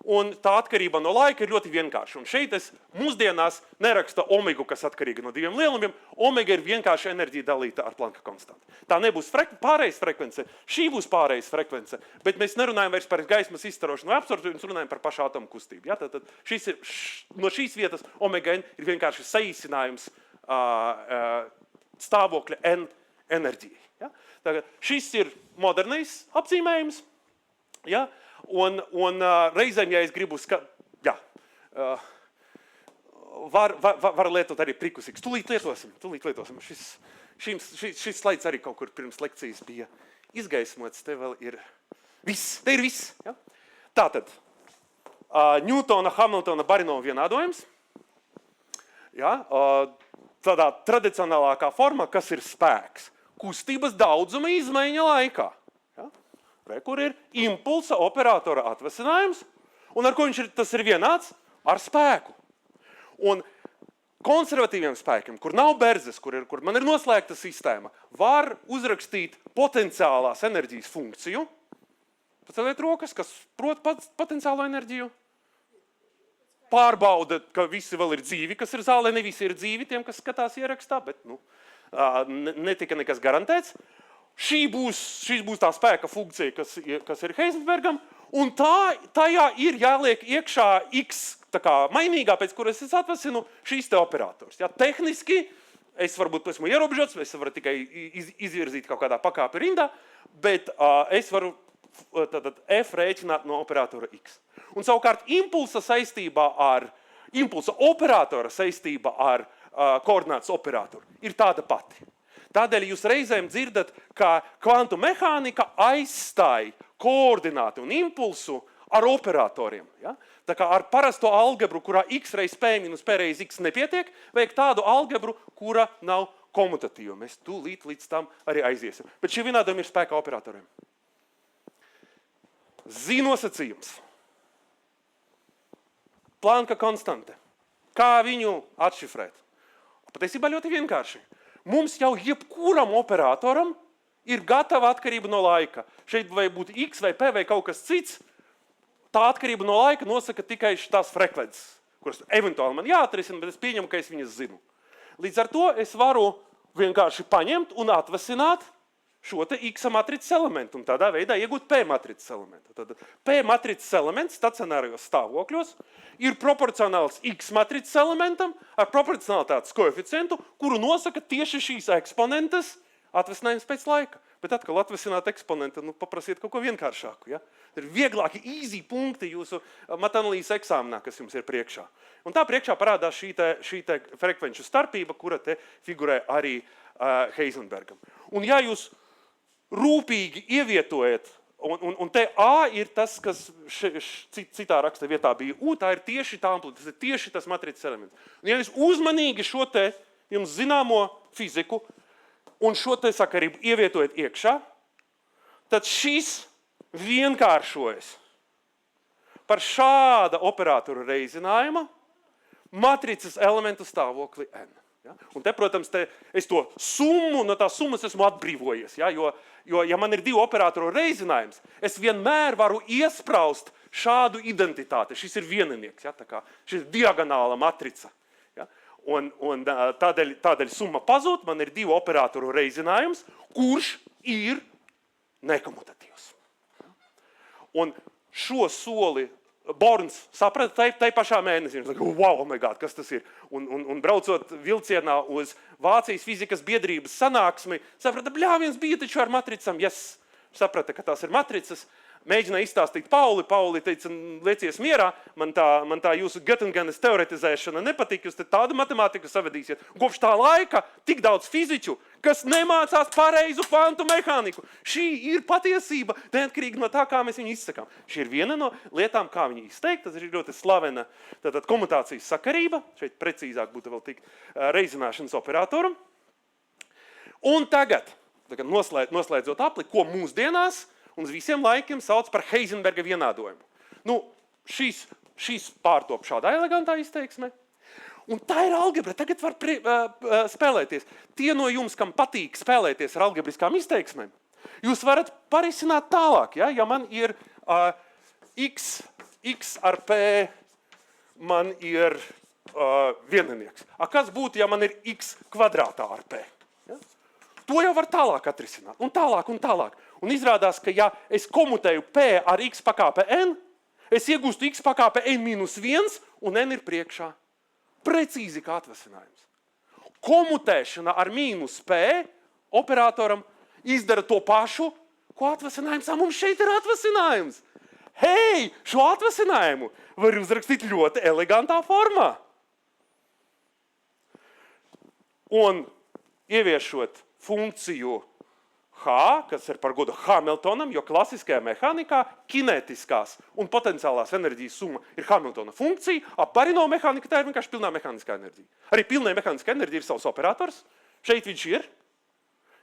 un tā atkarība no laika ir ļoti vienkārša. Un šeit es mūsdienās neraksta omegu, kas atkarīga no diviem lielumiem. Omega ir vienkārši enerģija dalīta ar Planka konstantu. Tā nebūs pārējais frekvence, šī būs pārējais frekvence, bet mēs nerunājam vairs par gaismas izstarošanu vai absorpciju, mēs runājam par pašu atomu kustību. Ja? Tātad no šīs vietas omega n ir vienkārši saīsinājums stāvokļa n enerģijai. Ja? Tagad šis ir modernais apzīmējums. Ja? Un reizēm, ja es gribu var lietot arī prikusīgs. Tūlīt lietosim. Šis slaids arī kaut kur pirms lekcijas bija izgaismots. Te vēl ir viss. Te ir viss. Ja? Tātad, Ņūtona, Hamiltona, Barinova vienādojums. Ja? Tādā tradicionālākā forma, kas ir spēks. Kustības daudzuma izmaiņa laikā. Ja? Kur ir impulsa operatora atvasinājums, un ar ko tas ir vienāds? Ar spēku. Un konservatīviem spēkiem, kur nav berzes, kur man ir noslēgta sistēma, var uzrakstīt potenciālās enerģijas funkciju. Paceliet rokas, kas prot potenciālo enerģiju. Pārbauda, ka visi vēl ir dzīvi, kas ir zālē, ne visi ir dzīvi, tiem, kas skatās ierakstā, bet netika nekas garantēts. Šī būs tā spēka funkcija, kas ir Heisenbergam, un tajā ir jāliek iekšā X tā kā mainīgā, pēc kuras es atvasinu šīs te operators. Ja, tehniski es varbūt esmu ierobežots, es varu tikai izvirzīt kaut kādā pakāpi rindā, bet es varu F rēķināt no operatora X. Un savukārt impulsa operatora saistībā ar koordinātas operatoru ir tāda pati. Tādēļ jūs reizēm dzirdat, ka kvantu mehānika aizstāja koordināti un impulsu ar operatoriem. Ja? Tā kā ar parasto algebru, kurā x reiz p minus p reiz x nepietiek, vajag tādu algebru, kura nav komutatīva. Mēs tūlīt līdz tam arī aiziesim. Bet šie vienādojumi ir spēkā operatoriem. Nosacījums. Planka konstante. Kā viņu atšifrēt? Patiesībā ļoti vienkārši. Mums jau jebkuram operatoram ir gatava atkarība no laika. Šeit vai būtu x vai p vai kaut kas cits, tā atkarība no laika nosaka tikai tās frekvences, kuras eventuāli man jāatrisina, bet es pieņemu, ka es viņas zinu. Līdz ar to es varu vienkārši paņemt un atvasināt šo te x matricas elementu un tādā veidā iegūt p matricas elementu. Tad p matricas elements stacionārajos stāvokļos ir proporcionāls x matricas elementam ar proporcionalitātes koeficientu, kuru nosaka tieši šīs eksponentes atvasinājums pēc laika. Bet atkal atvasināt eksponentu, paprasiet kaut ko vienkāršāku. Ja? Ir vieglāki, easy punkti jūsu matanalīzes eksāmenā, kas jums ir priekšā. Un tā priekšā parādās šī te frekvenču starpība, kura te figurē arī Heisenbergam. Un ja jūs rūpīgi ievietojat, un te A ir tas, kas citā raksta vietā bija U, tā ir tieši tā amplitude, tas ir tieši tas matricas elements. Un ja jūs uzmanīgi šo te jums zināmo fiziku un šo te sakarību ievietojat iekšā, tad šis vienkāršojas par šāda operatora reizinājuma matricas elementu stāvokli N. Ja? Un te, protams, es to summu, no tās summas esmu atbrīvojies, ja? Jo, ja man ir divu operatoru reizinājums, es vienmēr varu iespraust šādu identitāti. Šis ir vieninieks, ja? Tā kā šis ir diagonāla matrica. Ja? Un tādēļ summa pazūd, man ir divu operatoru reizinājums, kurš ir nekomutatīvs. Un šo soli Borns saprata tai pašā mēnesī. Viņš saka, wow, oh my God, kas tas ir? Un braucot vilcienā uz Vācijas fizikas biedrības sanāksmi, saprata, viens bija taču ar matricam. Yes, saprata, ka tās ir matricas. Mēģināja izstāstīt Pauli teica, liecies mierā, man tā jūsu Göttingenes teoretizēšana nepatīk, jūs te tādu matemātiku savedīsiet. Kopš tā laika tik daudz fiziķu, kas nemācās pareizu kvantu mehāniku. Šī ir patiesība, neatkarīgi no tā, kā mēs viņu izsakām. Šī ir viena no lietām, kā viņu izteikt, tas ir ļoti slavena komutācijas sakarība, šeit precīzāk būtu vēl tik reizināšanas operatoram. Un tagad noslēdzot apli, ko mūsdienās un uz visiem laikiem sauc par Heisenberga vienādojumu. Šīs pārtop šādā elegantā izteiksmē. Un tā ir algebra. Tagad var spēlēties. Tie no jums, kam patīk spēlēties ar algebriskām izteiksmēm, jūs varat parisināt tālāk. Ja man ir x ar p, man ir vieninieks. Kas būtu, ja man ir x kvadrātā ar p? Ja? To jau var tālāk atrisināt. Un tālāk. Un izrādās, ka ja es komutēju p ar x pakāpe n, es iegūstu x pakāpe n minus 1 un n ir priekšā. Precīzi kā atvasinājums. Komutēšana ar mīnus p operatoram izdara to pašu, ko atvasinājums. Mums šeit ir atvasinājums. Hei, šo atvasinājumu var uzrakstīt ļoti elegantā formā. Un ieviešot funkciju H, kas ir par godu Hamiltonam, jo klasiskajā mehānikā kinētiskās un potenciālās enerģijas summa ir Hamiltona funkcija, Parino mehānika tā ir vienkārši pilnā mehāniskā enerģija. Arī pilnai mehāniskā enerģija ir savs operators, šeit viņš ir.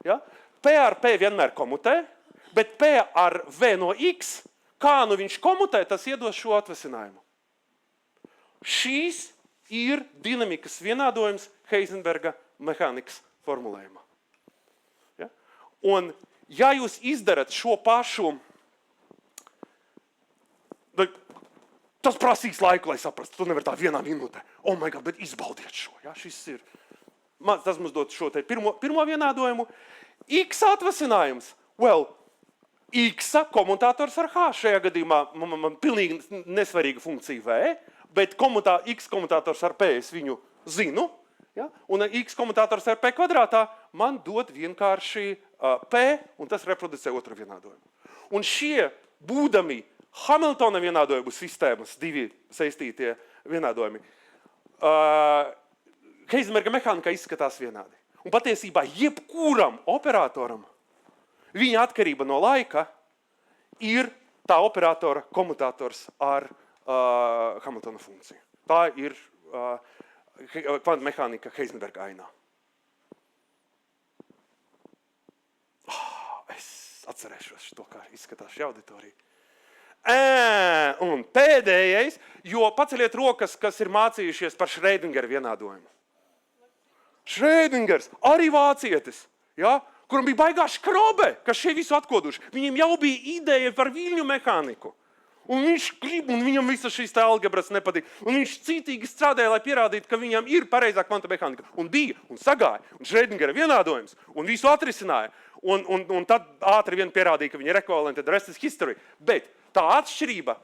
Ja? P ar P vienmēr komutē, bet P ar V no X, kā nu viņš komutē, tas iedos šo atvasinājumu. Šīs ir dinamikas vienādojums Heisenberga mehānikas formulējumā. Un, ja jūs izdarat šo pašu, tas prasīs laiku, lai saprastu. Tu nevar tā vienā minūtē. Oh my God, bet izbaudiet šo. Ja? Šis ir, tas mums dod šo te pirmo vienādojumu. X atvasinājums. X komutātors ar H. Šajā gadījumā man pilnīgi nesvarīga funkcija V, bet X komutātors ar P es viņu zinu. Ja? Un x komutātors ar p kvadrātā man dod vienkārši p, un tas reproducē otru vienādojumu. Un šie būdami Hamiltona vienādojumu sistēmas divi saistītie vienādojumi Heisenberga mehānikā izskatās vienādi. Un patiesībā jebkuram operatoram viņa atkarība no laika ir tā operatora komutators ar Hamiltona funkciju. Tā ir kvantu mehānika Heisenberga ainā. Es atcerēšos to, kā izskatās šī auditorija. Un pēdējais, jo paceļiet rokas, kas ir mācījušies par Schrödingera vienādojumu. Schrödingers, arī vācietis, ja? Kuram bija baigā škrobe, kas šie visu atkoduši. Viņam jau bija ideja par viļņu mehāniku. Un viņš grib, un viņam visas šīs algebras nepatīk. Un viņš cītīgi strādāja, lai pierādītu, ka viņam ir pareizā kvanta mehānika. Un bija, un sagāja, un Schrödingera vienādojums, un visu atrisināja. Un tad ātri vien pierādīja, ka viņi ir ekvivalenti, the rest is history. Bet tā atšķirība,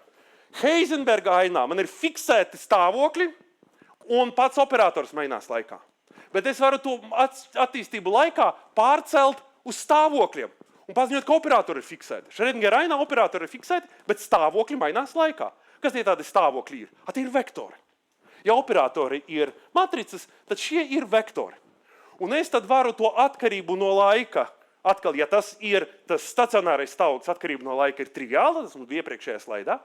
Heisenberga ainā man ir fiksēti stāvokļi, un pats operators mainās laikā. Bet es varu to attīstību laikā pārcelt uz stāvokļiem. Un paziņot, ka operatori ir fiksēti. Schrödingera ainā operatori ir fiksēti, bet stāvokļi mainās laikā. Kas tie tādi stāvokļi ir? Tie ir vektori. Ja operatori ir matricas, tad šie ir vektori. Un es tad varu to atkarību no laika, atkal, ja tas ir tas stacionārais stāvoklis, atkarība no laika ir triviāla, tas mums bija iepriekšējā slaidā.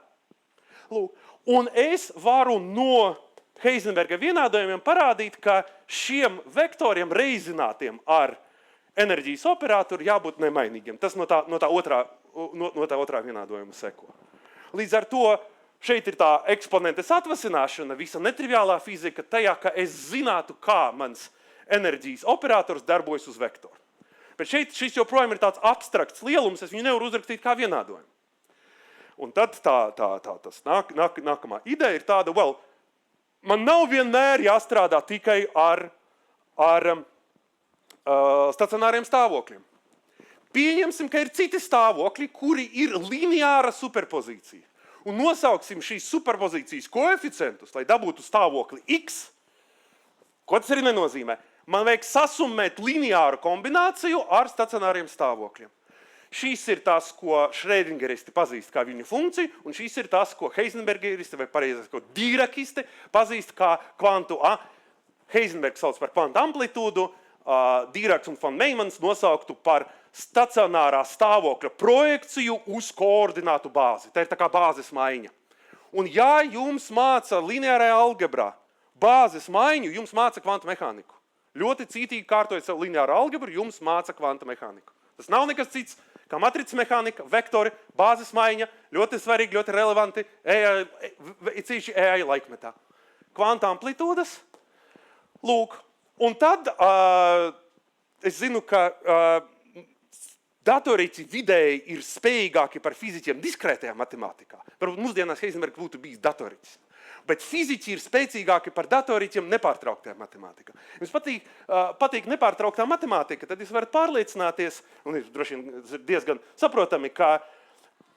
Lūk. Un es varu no Heisenberga vienādojumiem parādīt, ka šiem vektoriem reizinātiem ar enerģijas operatoru jābūt nemainīgiem. Tas no tā otrā vienādojuma seko. Līdz ar to šeit ir tā eksponentes atvasināšana, visa netriviālā fizika tajā, ka es zinātu, kā mans enerģijas operators darbojas uz vektoru. Bet šeit šis joprojām ir tāds abstrakts lielums, es viņu nevaru uzrakstīt kā vienādojumu. Un tad tas nākamā ideja ir tāda, man nav vienmēr jāstrādā tikai ar stacionāriem stāvokļiem. Pieņemsim, ka ir citi stāvokļi, kuri ir lineāra superpozīcija. Un nosauksim šīs superpozīcijas koeficientus, lai dabūtu stāvokli X. Ko tas arī nenozīmē? Man vajag sasummēt lineāru kombināciju ar stacionāriem stāvokļiem. Šīs ir tās, ko Schrödingeristi pazīst kā viņu funkciju, un šīs ir tās, ko Heisenbergeristi vai pareizāk, ko Dirakisti pazīst kā kvantu. Heisenbergs sauc par kvantu amplitūdu, Diraks un von Neimans nosauktu par stacionārā stāvokļa projekciju uz koordinātu bāzi. Tā ir tā kā bāzes maiņa. Un ja jums māca lineārajā algebrā bāzes maiņu, jums māca kvantu mehāniku. Ļoti cītīgi kārtojot savu lineāru algebru, jums māca kvanta mehāniku. Tas nav nekas cits, kā matricas mehānika, vektori, bāzes maiņa, ļoti svarīgi, ļoti relevanti, cīši AI laikmetā. Kvanta amplitūdas, lūk. Un tad es zinu, ka datorīci vidēji ir spējīgāki par fiziķiem diskrētajā matemātikā. Varbūt mūsdienās Heisenbergs būtu bijis datorīcis. Bet fiziķi ir spēcīgāki par datorīķiem nepārtrauktajā matemātikā. Jums patīk nepārtrauktā matemātika, tad jūs varat pārliecināties, un ir droši vien diezgan saprotami, ka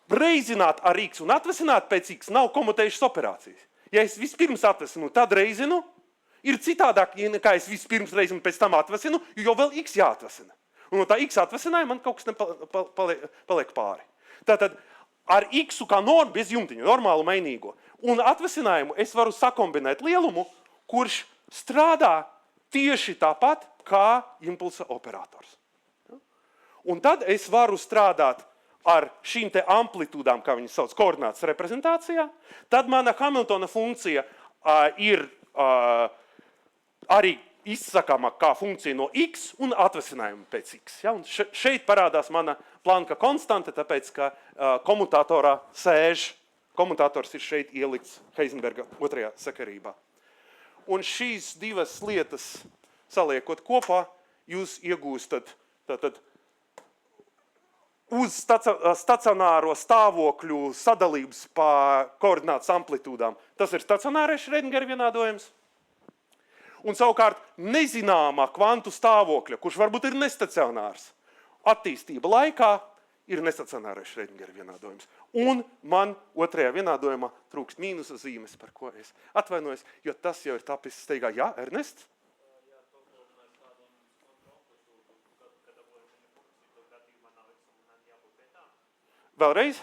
reizināt ar X un atvesināt pēc X nav komutējušas operācijas. Ja es vispirms atvesinu, tad reizinu, ir citādāk, kā es vispirms reizinu, pēc tam atvesinu, jo vēl X jāatvesina. Un no tā X atvesinājuma man kaut kas paliek pāri. Tātad ar X kā normu bez jumtiņu, normālu mainīgo, un atvesinājumu es varu sakombinēt lielumu, kurš strādā tieši tāpat kā impulsa operators. Un tad es varu strādāt ar šīm te amplitūdām, kā viņas sauc, koordinātas reprezentācijā. Tad mana Hamiltona funkcija ir arī izsakāma kā funkcija no X un atvesinājuma pēc X. Ja? Un šeit parādās mana Planka konstante, tāpēc, ka komutatorā sēž, komutators ir šeit ielikts Heisenberga otrajā sakarībā. Un šīs divas lietas saliekot kopā, jūs iegūstat tātad uz stacionāro stāvokļu sadalības pa koordinātas amplitūdām. Tas ir stacionārais Schrödingera vienādojums. Un savukārt nezināmā kvantu stāvokļa, kurš varbūt ir nestacionārs, attīstība laikā ir nestacionārais Schrödingera vienādojums. Un man otrajā vienādojumā trūkst mīnusa zīmes, par ko es atvainojos, jo tas jau ir tapis steigā. Jā, Ernest? Vēlreiz?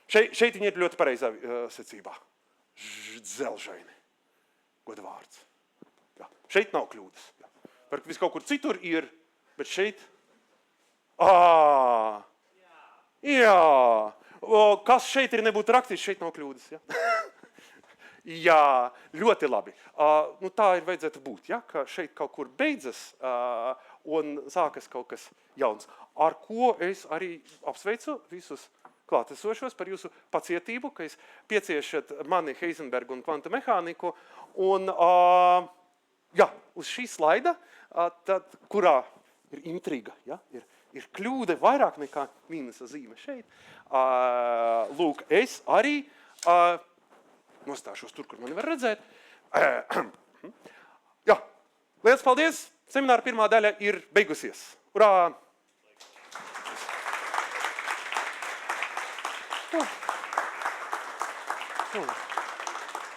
Šeit viņi ir ļoti pareizā secībā. Dzelžaini. Godvārds. Jā. Šeit nav kļūdas. Jā. Par visu kaut kur citur ir, bet šeit... Jā. Kas šeit ir nebūtu rakstījis, šeit nav kļūdas, ja? Jā, ļoti labi. Tā ir vajadzētu būt, ja? Ka šeit kaut kur beidzas un sākas kaut kas jauns. Ar ko es arī apsveicu visus klātesošos par jūsu pacietību, ka jūs pieciešat mani Heisenbergu un kvantu mehāniku. Un, uz šī slaida, kurā ir intriga, ja? Ir kļūde vairāk nekā mīnusa zīme šeit. Lūk, es arī nostāšos tur, kur mani var redzēt. Jā, liels paldies! Semināra pirmā daļa ir beigusies. Urā! Oh.